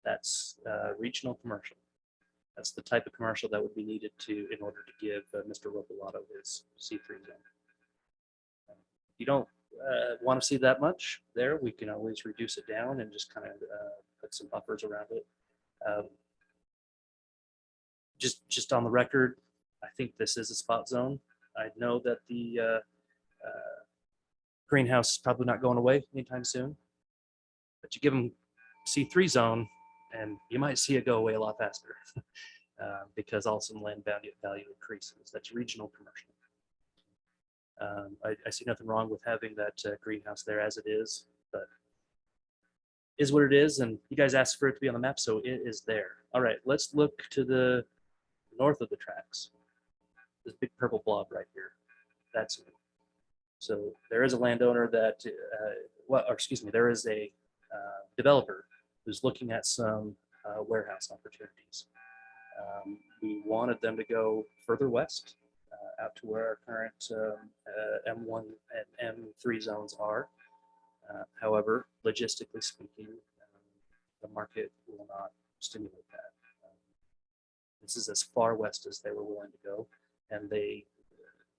That's regional commercial. That's the type of commercial that would be needed in order to give Mr. Robolato his C3 zone. If you don't want to see that much there, we can always reduce it down and just kind of put some buffers around it. Just on the record, I think this is a spot zone. I know that the greenhouse is probably not going away anytime soon, but you give them C3 zone and you might see it go away a lot faster because also land value increases. That's regional commercial. I see nothing wrong with having that greenhouse there as it is, but is what it is. And you guys asked for it to be on the map, so it is there. All right, let's look to the north of the tracks. This big purple blob right here, that's it. So there is a landowner that, there is a developer who's looking at some warehouse opportunities. We wanted them to go further west, out to where our current M1 and M3 zones are. However, logistically speaking, the market will not stimulate that. This is as far west as they were willing to go, and they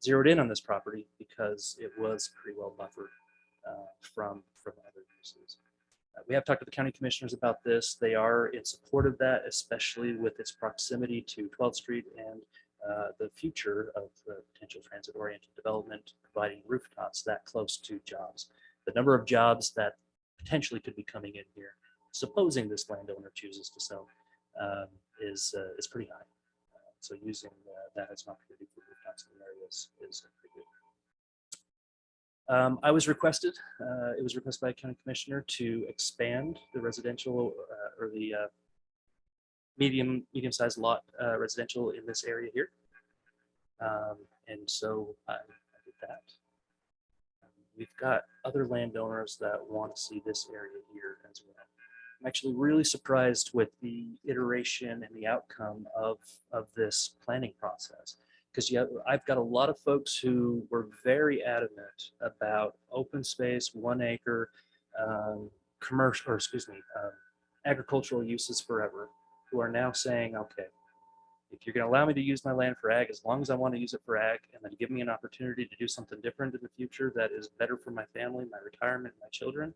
zeroed in on this property because it was pretty well buffered from other uses. We have talked to the county commissioners about this. They are in support of that, especially with its proximity to 12th Street and the future of potential transit-oriented development, providing rooftops that close to jobs. The number of jobs that potentially could be coming in here, supposing this landowner chooses to sell, is pretty high. So using that as an opportunity for rooftops in the area is pretty good. I was requested, it was requested by a county commissioner to expand the residential or the medium-sized lot residential in this area here. And so I did that. We've got other landowners that want to see this area here as well. I'm actually really surprised with the iteration and the outcome of this planning process. Because I've got a lot of folks who were very adamant about open space, 1 acre, agricultural uses forever, who are now saying, okay, if you're going to allow me to use my land for ag, as long as I want to use it for ag, and then give me an opportunity to do something different in the future that is better for my family, my retirement, my children,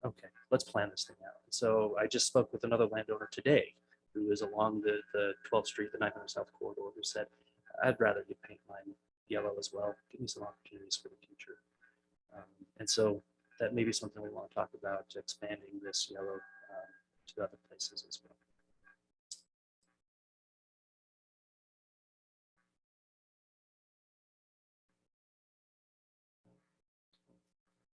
okay, let's plan this thing out. So I just spoke with another landowner today who is along the 12th Street, the 900 South corridor, who said, I'd rather you paint mine yellow as well. Give me some opportunities for the future. And so that may be something we want to talk about, expanding this yellow to other places as well.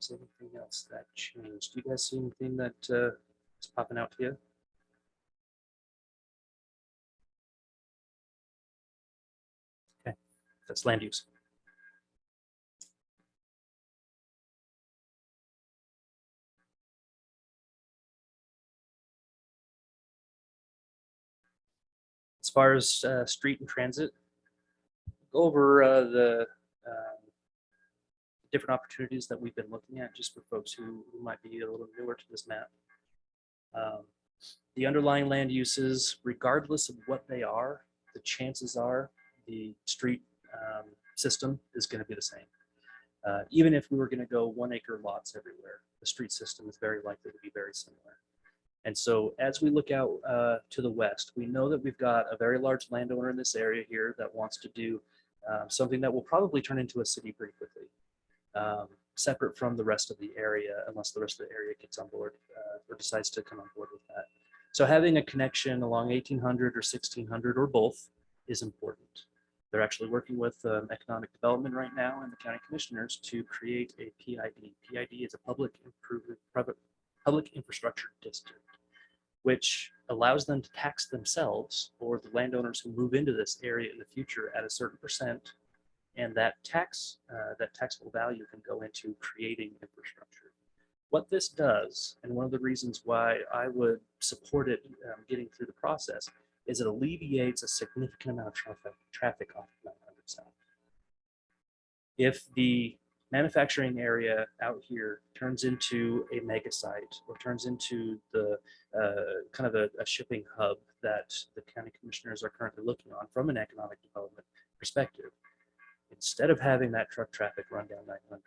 Is there anything else that changed? Do you guys see anything that is popping out to you? Okay, that's land use. As far as street and transit, go over the different opportunities that we've been looking at, just for folks who might be a little newer to this map. The underlying land uses, regardless of what they are, the chances are the street system is going to be the same. Even if we were going to go 1 acre lots everywhere, the street system is very likely to be very similar. And so as we look out to the west, we know that we've got a very large landowner in this area here that wants to do something that will probably turn into a city pretty quickly, separate from the rest of the area, unless the rest of the area gets on board or decides to come on board with that. So having a connection along 1800 or 1600 or both is important. They're actually working with economic development right now and the county commissioners to create a PID. PID is a public infrastructure district, which allows them to tax themselves or the landowners who move into this area in the future at a certain percent, and that taxable value can go into creating infrastructure. What this does, and one of the reasons why I would support it getting through the process, is it alleviates a significant amount of traffic off of 900 South. If the manufacturing area out here turns into a mega site or turns into the kind of a shipping hub that the county commissioners are currently looking on from an economic development perspective, instead of having that truck traffic run down 900,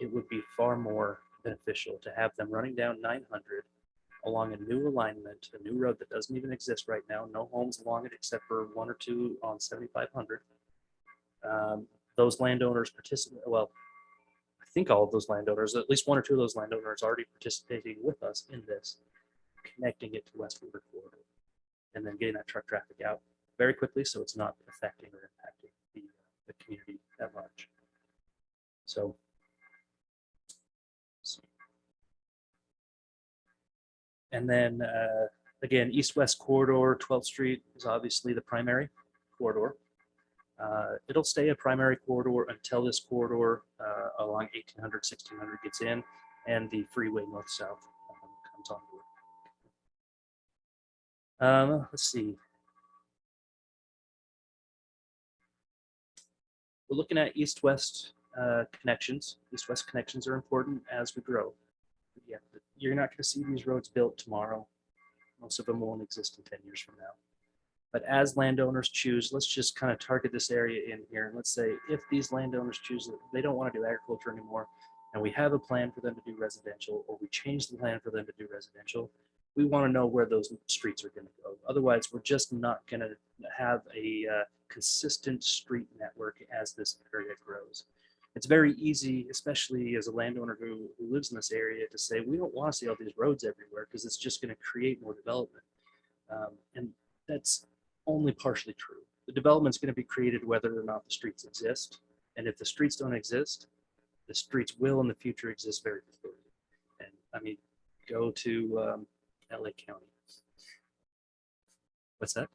it would be far more beneficial to have them running down 900 along a new alignment, a new road that doesn't even exist right now, no homes along it except for 1 or 2 on 7500. Those landowners participate, well, I think all of those landowners, at least 1 or 2 of those landowners already participating with us in this, connecting it to West River Corridor, and then getting that truck traffic out very quickly so it's not affecting or impacting the community at large. So, and then again, east-west corridor, 12th Street is obviously the primary corridor. It'll stay a primary corridor until this corridor along 1800, 1600 gets in and the freeway north-south comes on board. Let's see. We're looking at east-west connections. East-west connections are important as we grow. Yeah, you're not going to see these roads built tomorrow. Most of them won't exist in 10 years from now. But as landowners choose, let's just kind of target this area in here. And let's say if these landowners choose that they don't want to do agriculture anymore, and we have a plan for them to do residential, or we change the plan for them to do residential, we want to know where those streets are going to go. Otherwise, we're just not going to have a consistent street network as this area grows. It's very easy, especially as a landowner who lives in this area, to say, we don't want to see all these roads everywhere because it's just going to create more development. And that's only partially true. The development's going to be created whether or not the streets exist. And if the streets don't exist, the streets will in the future exist very clearly. And I mean, go to LA County. What's that?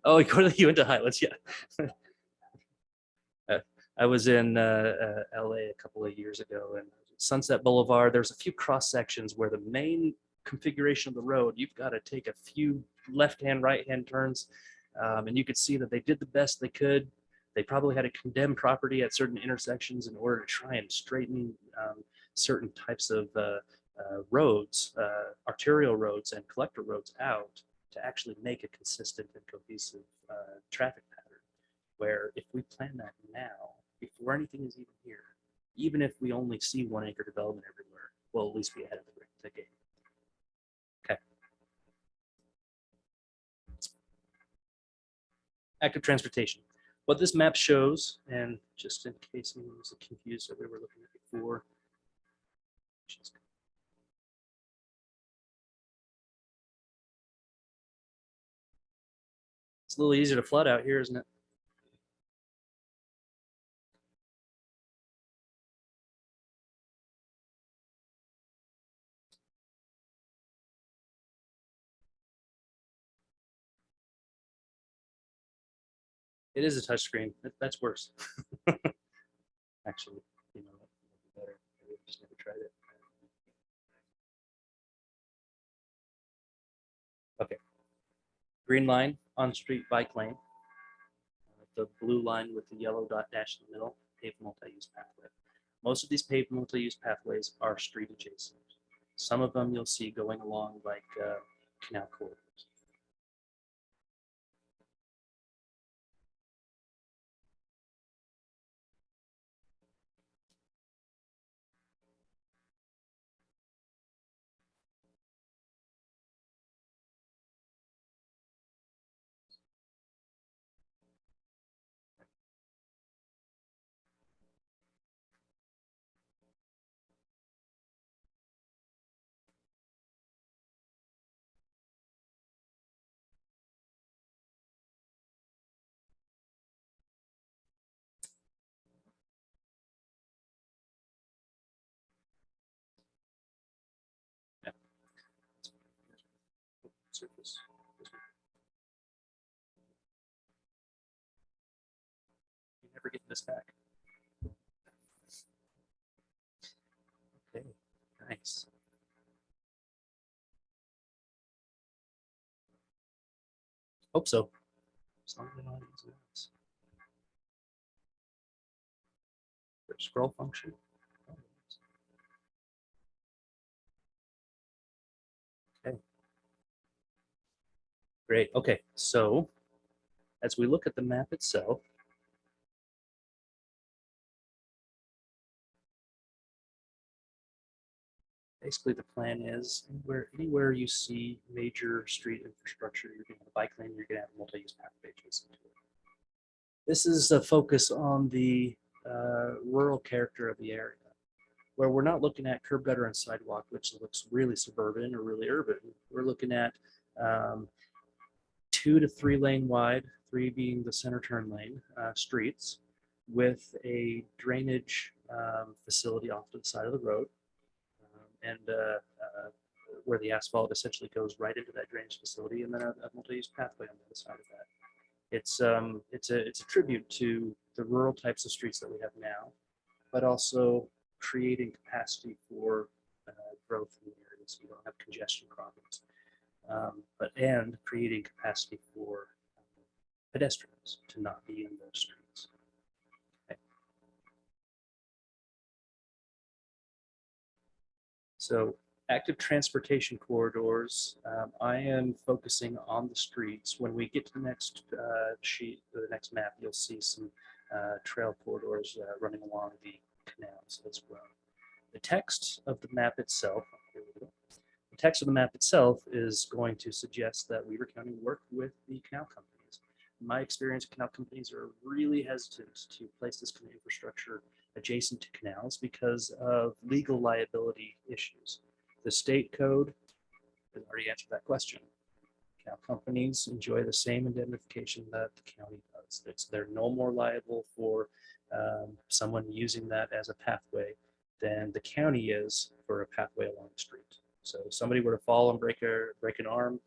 Oh, you went to Highlands, yeah. I was in LA a couple of years ago, and Sunset Boulevard, there's a few cross sections where the main configuration of the road, you've got to take a few left-hand, right-hand turns, and you could see that they did the best they could. They probably had to condemn property at certain intersections in order to try and straighten certain types of roads, arterial roads and collector roads out to actually make a consistent and cohesive traffic pattern, where if we plan that now, before anything is even here, even if we only see 1 acre development everywhere, we'll at least be ahead of the game. Okay. Active transportation. What this map shows, and just in case anyone was confused that we were looking at before, it's a little easier to flood out here, isn't it? It is a touch screen. That's worse. Actually, you know, better. I just never tried it. Okay. Green line, on-street bike lane. The blue line with the yellow dot dash in the middle, paved multi-use pathway. Most of these paved multi-use pathways are street adjacent. Some of them you'll see going along like canal corridors. Surface. You never get this back. Okay, nice. Hope so. As long as they're not using this. There's scroll function. Okay. Great. Okay, so as we look at the map itself, basically the plan is anywhere you see major street infrastructure, you're going to have a bike lane, you're going to have a multi-use pathway adjacent to it. This is a focus on the rural character of the area, where we're not looking at curb gutter and sidewalk, which looks really suburban or really urban. We're looking at 2 to 3 lane wide, 3 being the center turn lane, streets with a drainage facility off to the side of the road, and where the asphalt essentially goes right into that drainage facility, and then a multi-use pathway on the other side of that. It's a tribute to the rural types of streets that we have now, but also creating capacity for growth in the area so you don't have congestion problems. And creating capacity for pedestrians to not be in those streets. Okay. So active transportation corridors, I am focusing on the streets. When we get to the next sheet, the next map, you'll see some trail corridors running along the canals as well. The text of the map itself, here we go. The text of the map itself is going to suggest that Weaver County work with the canal companies. In my experience, canal companies are really hesitant to place this kind of infrastructure adjacent to canals because of legal liability issues. The state code has already answered that question. Canal companies enjoy the same indemnification that the county does. They're no more liable for someone using that as a pathway than the county is for a pathway along the street. So if somebody were to fall and break an arm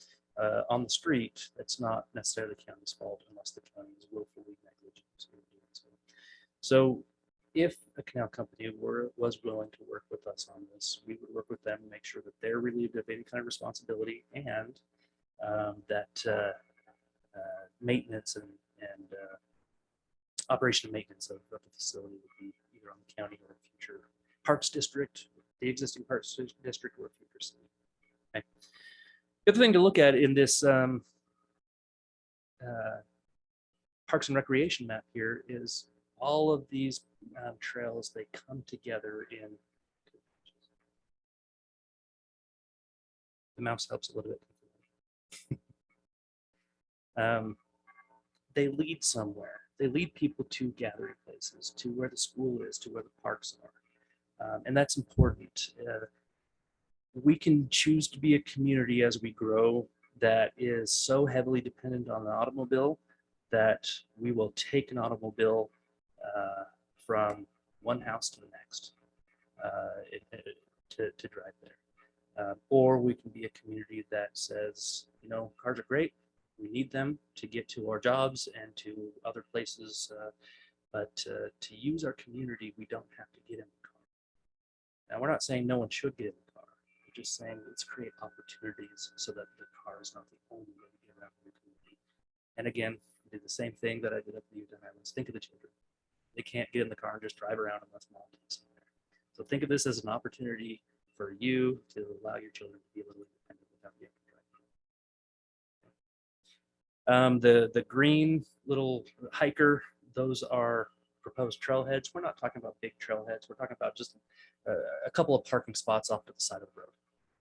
on the street, that's not necessarily the county's fault unless the county is willfully negligent in doing so. So if a canal company was willing to work with us on this, we would work with them and make sure that they're relieved of any kind of responsibility and that maintenance and operation and maintenance of the facility would be either on the county or a future parks district, the existing parks district, or a future city. Okay. The other thing to look at in this Parks and Recreation map here is all of these trails, they come together in, the mouse helps a little bit. They lead somewhere. They lead people to gathering places, to where the school is, to where the parks are. And that's important. We can choose to be a community as we grow that is so heavily dependent on the automobile that we will take an automobile from one house to the next to drive there. Or we can be a community that says, you know, cars are great. We need them to get to our jobs and to other places. But to use our community, we don't have to get in the car. Now, we're not saying no one should get in the car. We're just saying let's create opportunities so that the car is not the only way to get around the community. And again, we did the same thing that I did up in the Utah Highlands. Think of the children. They can't get in the car and just drive around unless mom takes them there. So think of this as an opportunity for you to allow your children to be a little independent without you having to drive. The green little hiker, those are proposed trailheads. We're not talking about big trailheads. We're talking about just a couple of parking spots off to the side of the road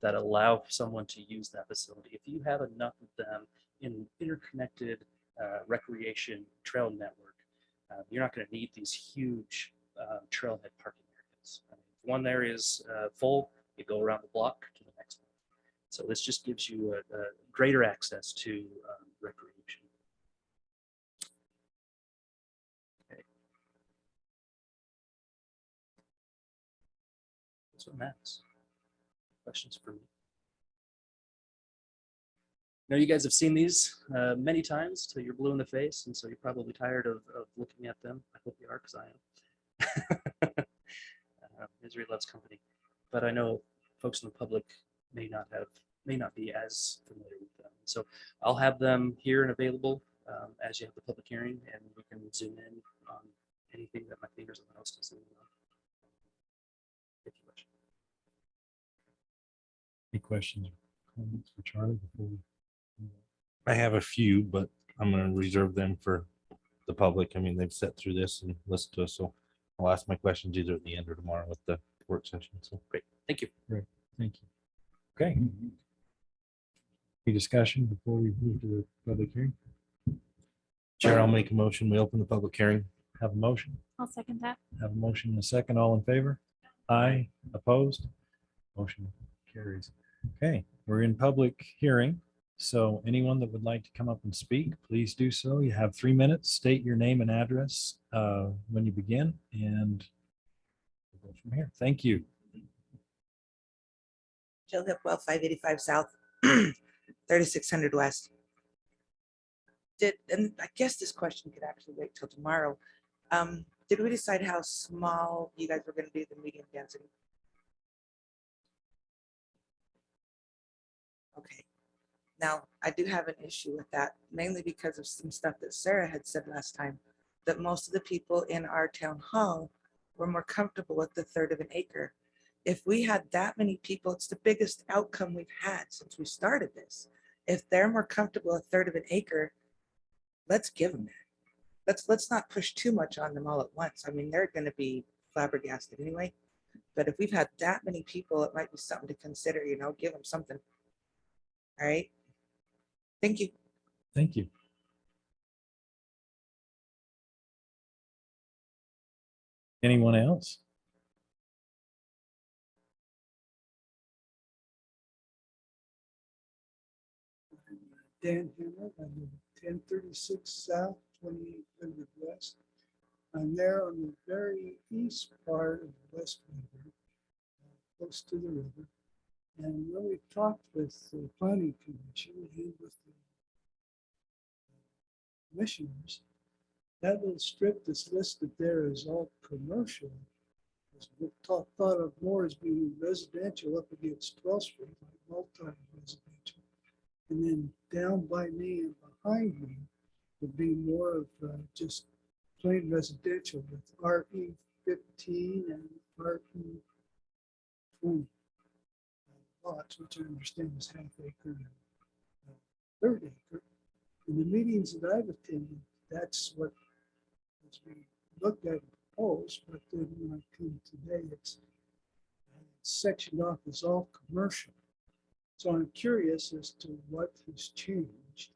that allow someone to use that facility. If you have enough of them in an interconnected recreation trail network, you're not going to need these huge trailhead parking areas. I mean, if one area is full, you go around the block to the next one. So this just gives you a greater access to recreation. Okay. So Max, questions for me? I know you guys have seen these many times till you're blue in the face, and so you're probably tired of looking at them. I hope you are, because I am. Misery loves company, but I know folks in the public may not be as familiar with them. So I'll have them here and available as you have the public hearing, and we can zoom in on anything that my fingers on the mouse can zoom in on. If you wish. Any questions or comments for Charlie before we? I have a few, but I'm going to reserve them for the public. I mean, they've sat through this and listened to us, so I'll ask my questions either at the end or tomorrow with the work session. So Great, thank you. Thank you. Okay. Any discussion before we move to the public hearing? Chair, I'll make a motion. We open the public hearing. Have a motion? I'll second that. Have a motion and a second. All in favor? Aye. Opposed? Motion carries. Okay, we're in public hearing. So anyone that would like to come up and speak, please do so. You have 3 minutes. State your name and address when you begin, and we'll go from here. Thank you. Jill Hipwell, 585 South, 3600 West. and I guess this question could actually wait till tomorrow. Did we decide how small you guys were gonna do the medium density? Okay. Now, I do have an issue with that, mainly because of some stuff that Sarah had said last time, that most of the people in our town hall were more comfortable with the third of an acre. If we had that many people, it's the biggest outcome we've had since we started this. If they're more comfortable a third of an acre, let's give them that. Let's not push too much on them all at once. I mean, they're gonna be flabbergasted anyway. But if we've had that many people, it might be something to consider, give them something. All right. Thank you. Thank you. Anyone else? Dan Hammer, I live at 1036 South, 2800 West. I'm there on the very east part of West River, close to the river. And when we talked with the planning commission and with the commissioners, that little strip that's listed there is all commercial. It's thought of more as being residential up against 12th Street, like multi-residential. And then down by me and behind me would be more of just plain residential with RE 15 and RE 20 lots, which I understand is half acre and third acre. In the meetings that I've attended, that's what has been looked at and proposed, but then when I come today, it's sectioned off as all commercial. So I'm curious as to what has changed.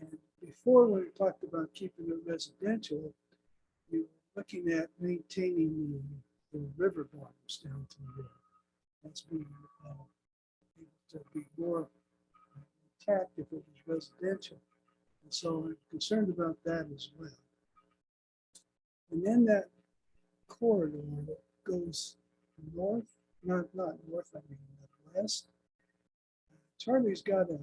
And before when we talked about keeping it residential, you were looking at maintaining the river bottoms down to the river. That's being able to be more intact if it was residential. And so I'm concerned about that as well. And then that corridor that goes north, not north, I mean west. Charlie's got a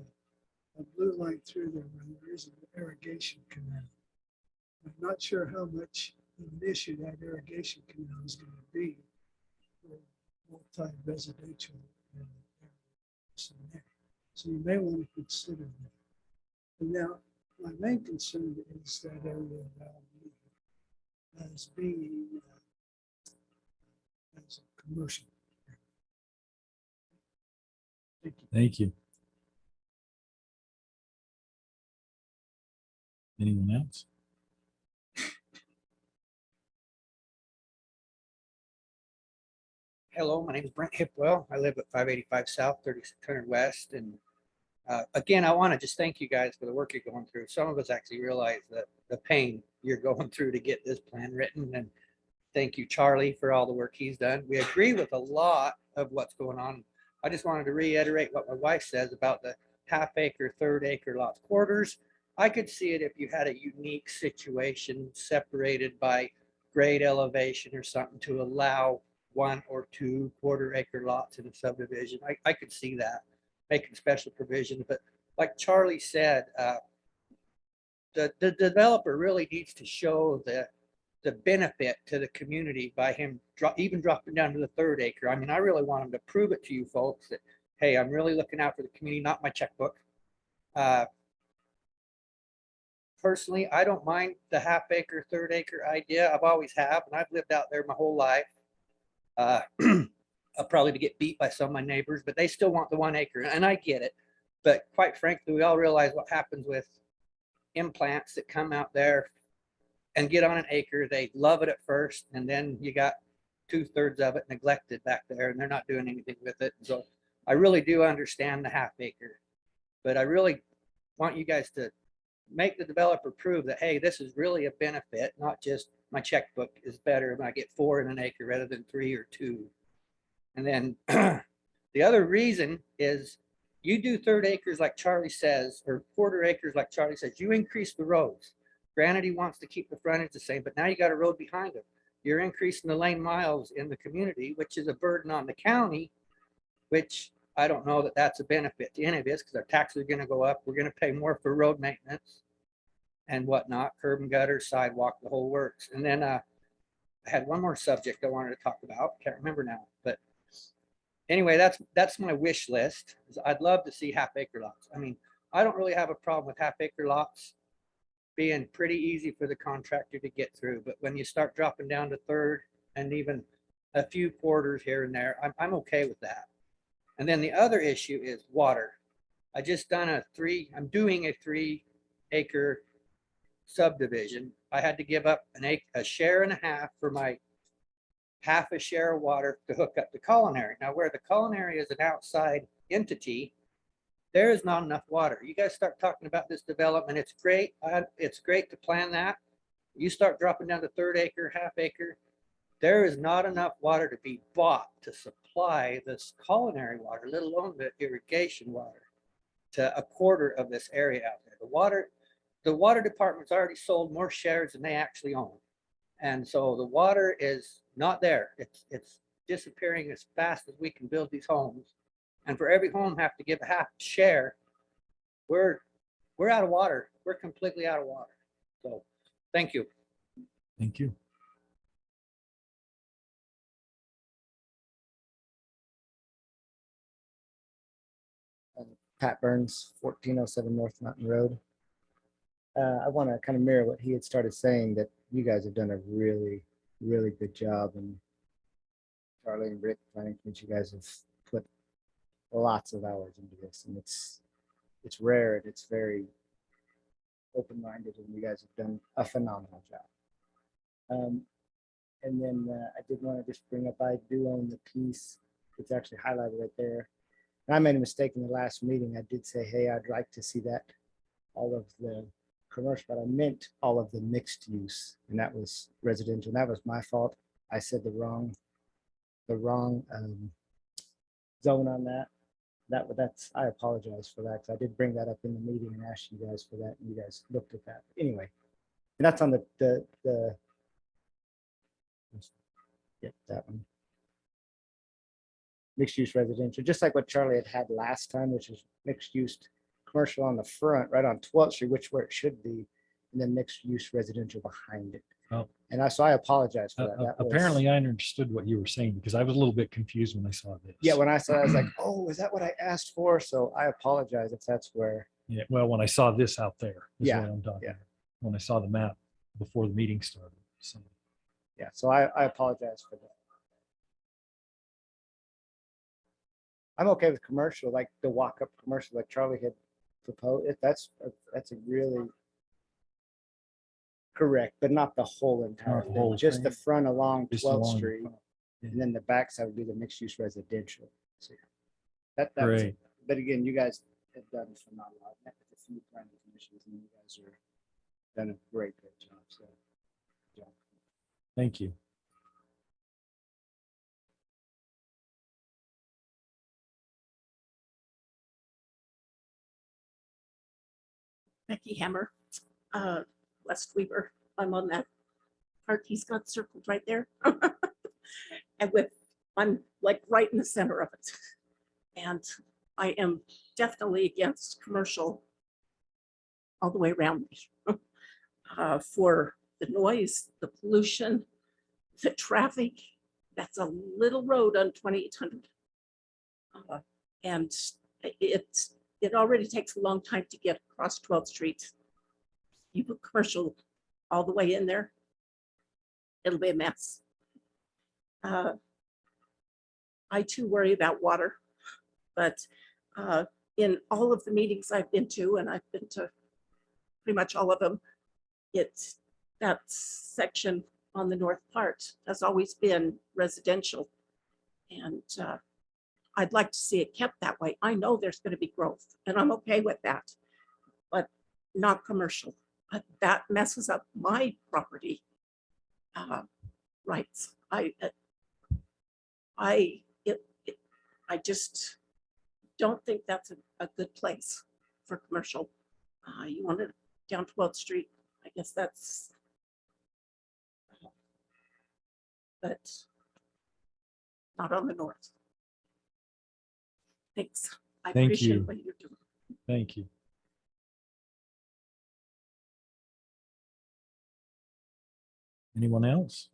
blue line through there where there is an irrigation canal. I'm not sure how much of an issue that irrigation canal is going to be for multi-residential areas in there. So you may want to consider that. And now, my main concern is that area around me as being as a commercial. Thank you. Thank you. Anyone else? Hello, my name is Brent Hipwell. I live at 585 South, 3600 West. And again, I want to just thank you guys for the work you're going through. Some of us actually realize that the pain you're going through to get this plan written. And thank you, Charlie, for all the work he's done. We agree with a lot of what's going on. I just wanted to reiterate what my wife says about the half acre, third acre lots quarters. I could see it if you had a unique situation separated by grade elevation or something to allow 1 or 2 quarter acre lots in a subdivision. I could see that making special provisions, but like Charlie said, the developer really needs to show the benefit to the community by him even dropping down to the third acre. I mean, I really want him to prove it to you folks that, hey, I'm really looking out for the community, not my checkbook. Personally, I don't mind the half acre, third acre idea. I've always have, and I've lived out there my whole life. I'll probably get beat by some of my neighbors, but they still want the 1 acre, and I get it. But quite frankly, we all realize what happens with implants that come out there and get on an acre. They love it at first, and then you got 2/3 of it neglected back there, and they're not doing anything with it. So I really do understand the half acre, but I really want you guys to make the developer prove that, hey, this is really a benefit, not just my checkbook is better when I get 4 in an acre rather than 3 or 2. And then the other reason is you do third acres like Charlie says, or quarter acres like Charlie says, you increase the roads. Granted, he wants to keep the frontage the same, but now you got a road behind him. You're increasing the lane miles in the community, which is a burden on the county, which I don't know that that's a benefit to any of us because our taxes are going to go up. We're going to pay more for road maintenance. and whatnot, curb and gutter, sidewalk, the whole works. And then I had one more subject I wanted to talk about. Can't remember now, but anyway, that's my wish list. I'd love to see half-acre lots. I mean, I don't really have a problem with half-acre lots being pretty easy for the contractor to get through, but when you start dropping down to third and even a few quarters here and there, I'm okay with that. And then the other issue is water. I'm doing a 3-acre subdivision. I had to give up a share and a half for my half a share of water to hook up the culinary. Now, where the culinary is an outside entity, there is not enough water. You guys start talking about this development. It's great. It's great to plan that. You start dropping down to third acre, half acre. There is not enough water to be bought to supply this culinary water, let alone the irrigation water, to a quarter of this area out there. The water department's already sold more shares than they actually own. And so the water is not there. It's disappearing as fast as we can build these homes. And for every home have to give a half share, we're out of water. We're completely out of water. So thank you. Thank you. Pat Burns, 1407 North Mountain Road. I want to kind of mirror what he had started saying, that you guys have done a really, really good job. And Charlie and Rick, planning commission, you guys have put lots of hours into this, and it's rare and it's very open-minded, and you guys have done a phenomenal job. And then I did want to just bring up, I do own the piece. It's actually highlighted right there. And I made a mistake in the last meeting. I did say, hey, I'd like to see that all of the commercial, but I meant all of the mixed use, and that was residential. And that was my fault. I said the wrong zone on that. That's I apologize for that, because I did bring that up in the meeting and asked you guys for that, and you guys looked at that. But anyway, and that's on the yep, that one. Mixed use residential, just like what Charlie had last time, which is mixed use commercial on the front, right on 12th Street, which where it should be, and then mixed use residential behind it. Oh. And so I apologize for that. That was- Apparently I understood what you were saying, because I was a little bit confused when I saw this. Yeah, when I saw it, I was like, oh, is that what I asked for? So I apologize if that's where. Yeah, well, when I saw this out there, is Yeah, what I'm talking yeah. about. When I saw the map before the meeting started. So Yeah, so I apologize for that. I'm okay with commercial, like the walk-up commercial, like Charlie had proposed. That's a really correct, but not the whole entire Not the thing. whole Just the thing. front along just 12th along the Street, front. Yeah. and then the backside would be the mixed-use residential. So yeah, that was, Great. but again, you guys have done phenomenal. I've met with a few planning commissions, and you guys are done a great job. So, yeah. Thank you. Becky Hammer, West Weaver. I'm on that part he's got circled right there. And I'm like right in the center of it. And I am definitely against commercial all the way around for the noise, the pollution, the traffic. That's a little road on 2800. And it already takes a long time to get across 12th Street. You put commercial all the way in there, it'll be a mess. I too worry about water, but in all of the meetings I've been to, and I've been to pretty much all of them, it's that section on the north part has always been residential. And I'd like to see it kept that way. I know there's going to be growth, and I'm okay with that, but not commercial. That messes up my property rights. I just don't think that's a good place for commercial. You want it down 12th Street, I guess that's, but not on the north. Thanks. I Thank appreciate you. what you're doing. Thank you. Anyone else?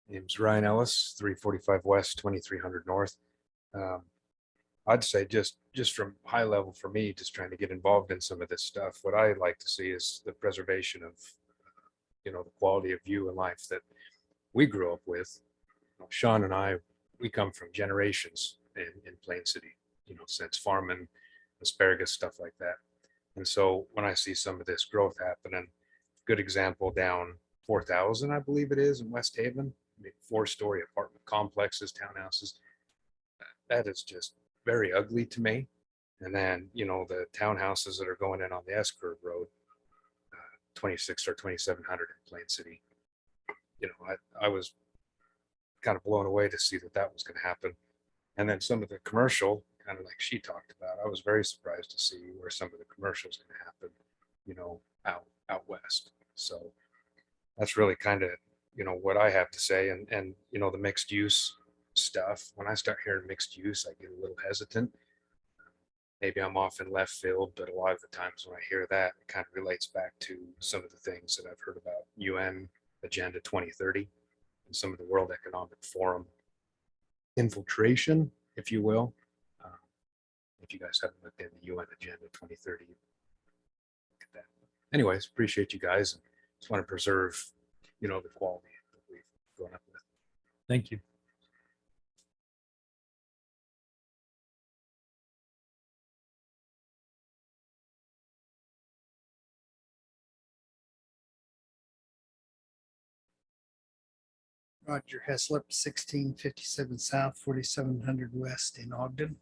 Name's Ryan Ellis, 345 West, 2300 North. I'd say just from high level for me, just trying to get involved in some of this stuff, what I like to see is the preservation of, the quality of view in life that we grew up with. Sean and I, we come from generations in Plain City, since farming, asparagus, stuff like that. And so when I see some of this growth happening, good example down 4,000, I believe it is, in West Haven, 4-story apartment complexes, townhouses. That is just very ugly to me. And then, the townhouses that are going in on the S curve road, 26 or 2,700 in Plain City. I was kind of blown away to see that was going to happen. And then some of the commercial, kind of like she talked about, I was very surprised to see where some of the commercial is going to happen, out west. So that's really kind of, what I have to say. And the mixed use stuff, when I start hearing mixed use, I get a little hesitant. Maybe I'm off in left field, but a lot of the times when I hear that, it kind of relates back to some of the things that I've heard about UN Agenda 2030 and some of the World Economic Forum infiltration, if you will. If you guys haven't looked at the UN Agenda 2030, look at that. Anyways, appreciate you guys, and just want to preserve, the quality that we've grown up with. Thank you. Roger Heslop, 1657 South, 4700 West in Ogden.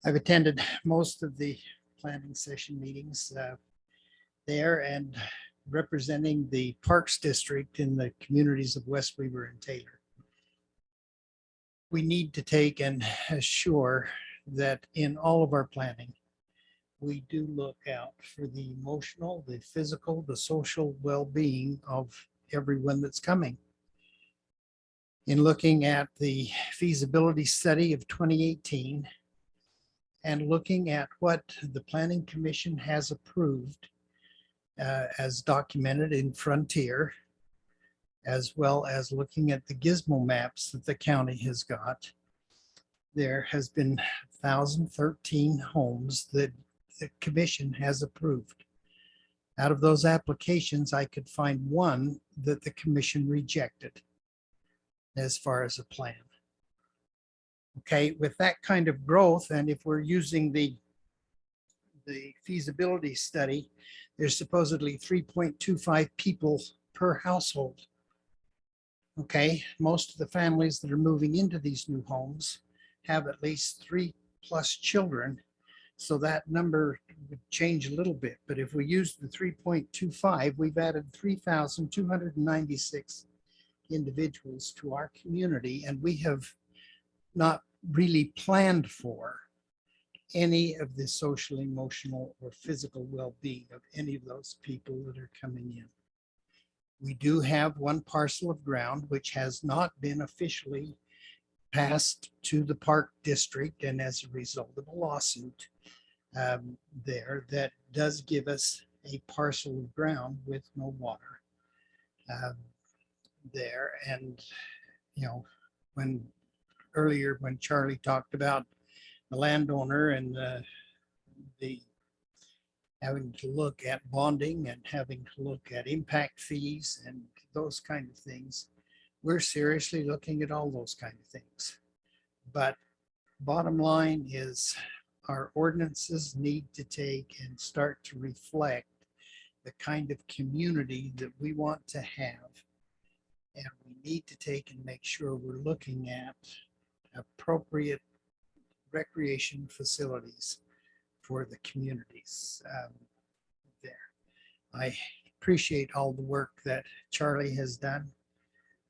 I've attended most of the planning session meetings there and representing the Parks District in the communities of West Weaver and Taylor. We need to take and assure that in all of our planning, we do look out for the emotional, the physical, the social well-being of everyone that's coming. In looking at the feasibility study of 2018 and looking at what the Planning Commission has approved as documented in Frontier, as well as looking at the gizmo maps that the county has got, there has been 1,013 homes that the commission has approved. Out of those applications, I could find one that the commission rejected as far as a plan. Okay, with that kind of growth, and if we're using the feasibility study, there's supposedly 3.25 people per household. Okay, most of the families that are moving into these new homes have at least 3+ children. So that number would change a little bit. But if we use the 3.25, we've added 3,296 individuals to our community, and we have not really planned for any of the social, emotional, or physical well-being of any of those people that are coming in. We do have one parcel of ground which has not been officially passed to the Park District, and as a result of a lawsuit there, that does give us a parcel of ground with no water there. And when earlier when Charlie talked about the landowner and the having to look at bonding and having to look at impact fees and those kind of things, we're seriously looking at all those kind of things. But bottom line is our ordinances need to take and start to reflect the kind of community that we want to have. And we need to take and make sure we're looking at appropriate recreation facilities for the communities there. I appreciate all the work that Charlie has done.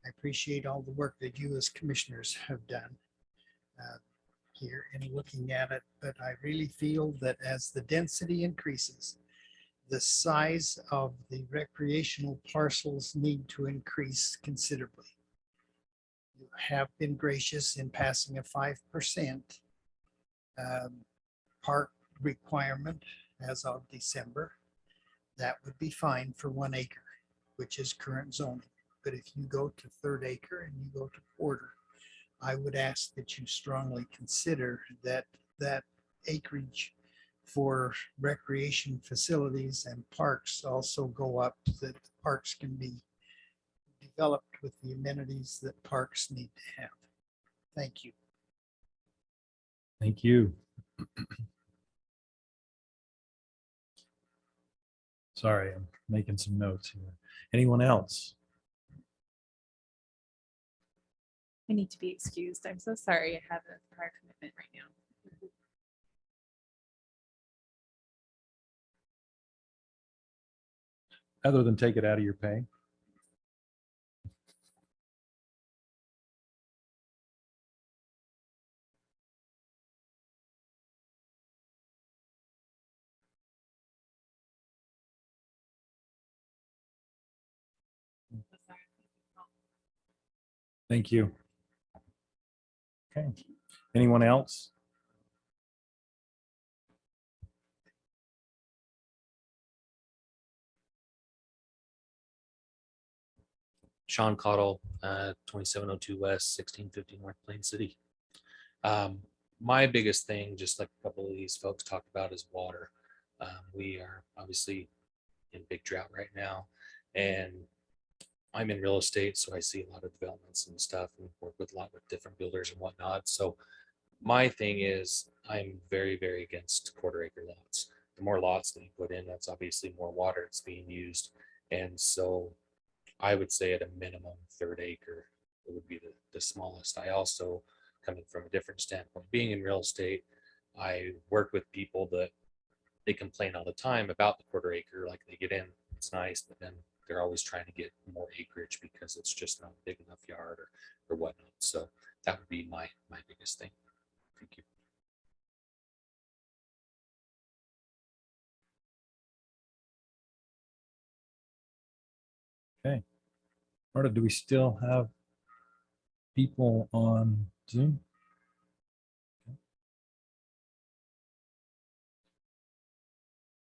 I appreciate all the work that you as commissioners have done here in looking at it. But I really feel that as the density increases, the size of the recreational parcels need to increase considerably. You have been gracious in passing a 5% park requirement as of December, that would be fine for 1 acre, which is current zoning. But if you go to third acre and you go to quarter, I would ask that you strongly consider that acreage for recreation facilities and parks also go up, that the parks can be developed with the amenities that parks need to have. Thank you. Thank you. Sorry, I'm making some notes here. Anyone else? I need to be excused. I'm so sorry. I have a prior commitment right now. Other than take it out of your pay? Thank you. Okay. Anyone else? Sean Cottle, 2702 West, 1650 North Plain City. My biggest thing, just like a couple of these folks talked about, is water. We are obviously in big drought right now, and I'm in real estate, so I see a lot of developments and stuff and work with a lot of different builders and whatnot. So my thing is I'm very, very against quarter acre lots. The more lots that you put in, that's obviously more water that's being used. And so I would say at a minimum third acre, it would be the smallest. I also, coming from a different standpoint, being in real estate, I work with people that they complain all the time about the quarter acre, like they get in, it's nice, but then they're always trying to get more acreage because it's just not a big enough yard or whatnot. So that would be my biggest thing. Thank you. Okay. Marta, do we still have people on Zoom?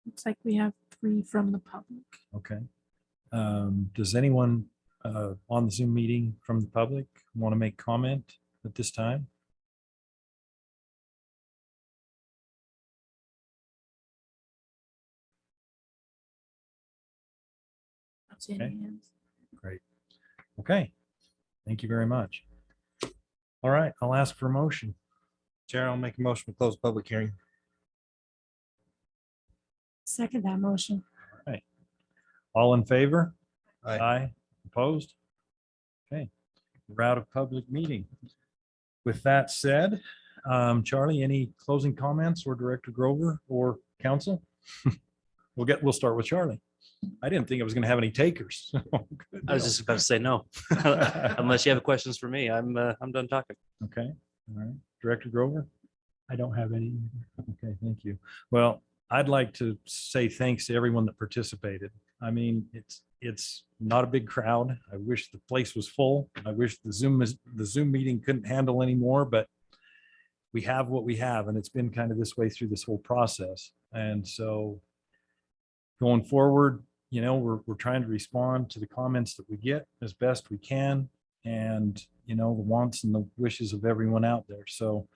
Looks like we have 3 from the public. Okay. Does anyone on the Zoom meeting from the public want to make comment at this time? That's in Okay. hands. Great. Okay. Thank you very much. All right, I'll ask for a motion. Chair, I'll make a motion to close public hearing. Second that motion. All in favor? Aye. Aye. Opposed? Okay, we're out of public meeting. With that said, Charlie, any closing comments, or Director Grover or council? We'll start with Charlie. I didn't think I was going to have any takers. Good I was deal. just about to say no, unless you have questions for me. I'm done talking. Okay, all right. Director Grover? I don't have any. Okay, thank you. Well, I'd like to say thanks to everyone that participated. I mean, it's not a big crowd. I wish the place was full. I wish the Zoom meeting couldn't handle anymore, but we have what we have, and it's been kind of this way through this whole process. And so going forward, you know, we're trying to respond to the comments that we get as best we can, and, you know, the wants and the wishes of everyone out there. So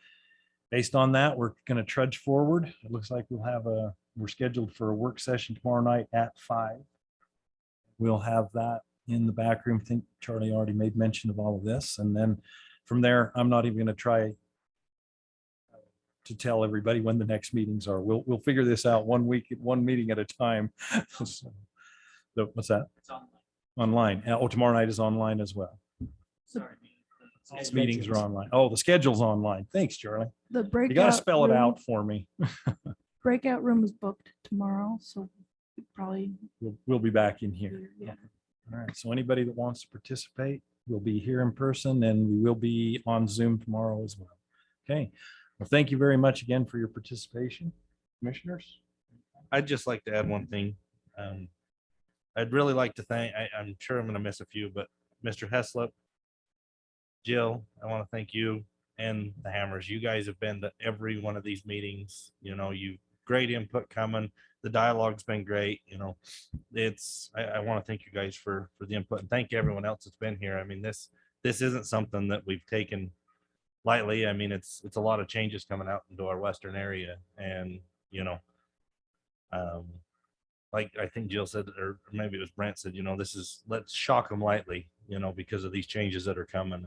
based on that, we're going to trudge forward. It looks like we're scheduled for a work session tomorrow night at 5. We'll have that in the back room. I think Charlie already made mention of all of this. And then from there, I'm not even going to try to tell everybody when the next meetings are. We'll figure this out one meeting at a time. So, what's that? It's online. Online. Oh, tomorrow night is online as well. Sorry. These meetings are online. Oh, the schedule's online. Thanks, Charlie. The breakout. You got to spell it room- out for me. Breakout room is booked tomorrow, so we probably. We'll be back in here. Yeah. All right. So anybody that wants to participate, will be here in person, and we will be on Zoom tomorrow as well. Okay. Well, thank you very much again for your participation, commissioners. I'd just like to add one thing. I'd really like to thank, I'm sure I'm going to miss a few, but Mr. Heslop, Jill, I want to thank you and the Hammers. You guys have been to every one of these meetings. You know, you great input coming. The dialogue's been great. You know, I want to thank you guys for the input, and thank everyone else that's been here. I mean, this isn't something that we've taken lightly. I mean, it's a lot of changes coming out into our western area, and you know, like I think Jill said, or maybe it was Brent said, you know, let's shock them lightly, you know, because of these changes that are coming.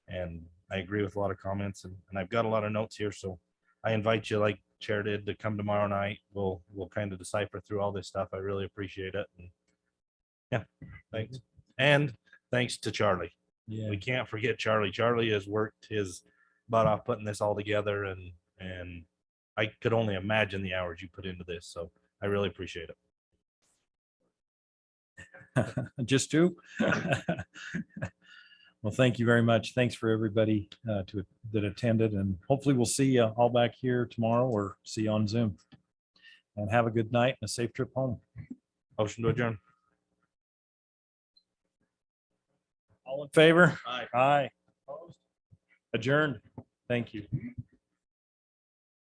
And I agree with a lot of comments, and I've got a lot of notes here. So I invite you, like Chair did, to come tomorrow night. We'll kind of decipher through all this stuff. I really appreciate it. And yeah, thanks. And thanks to Charlie. Yeah. We can't forget Charlie. Charlie has worked his butt off putting this all together, and I could only imagine the hours you put into this. So I really appreciate it. Just two. Well, thank you very much. Thanks for everybody that attended, and hopefully we'll see you all back here tomorrow or see you on Zoom. And have a good night and a safe trip home. Motion to adjourn. All in favor? Aye. Aye. Opposed? Adjourned. Thank you.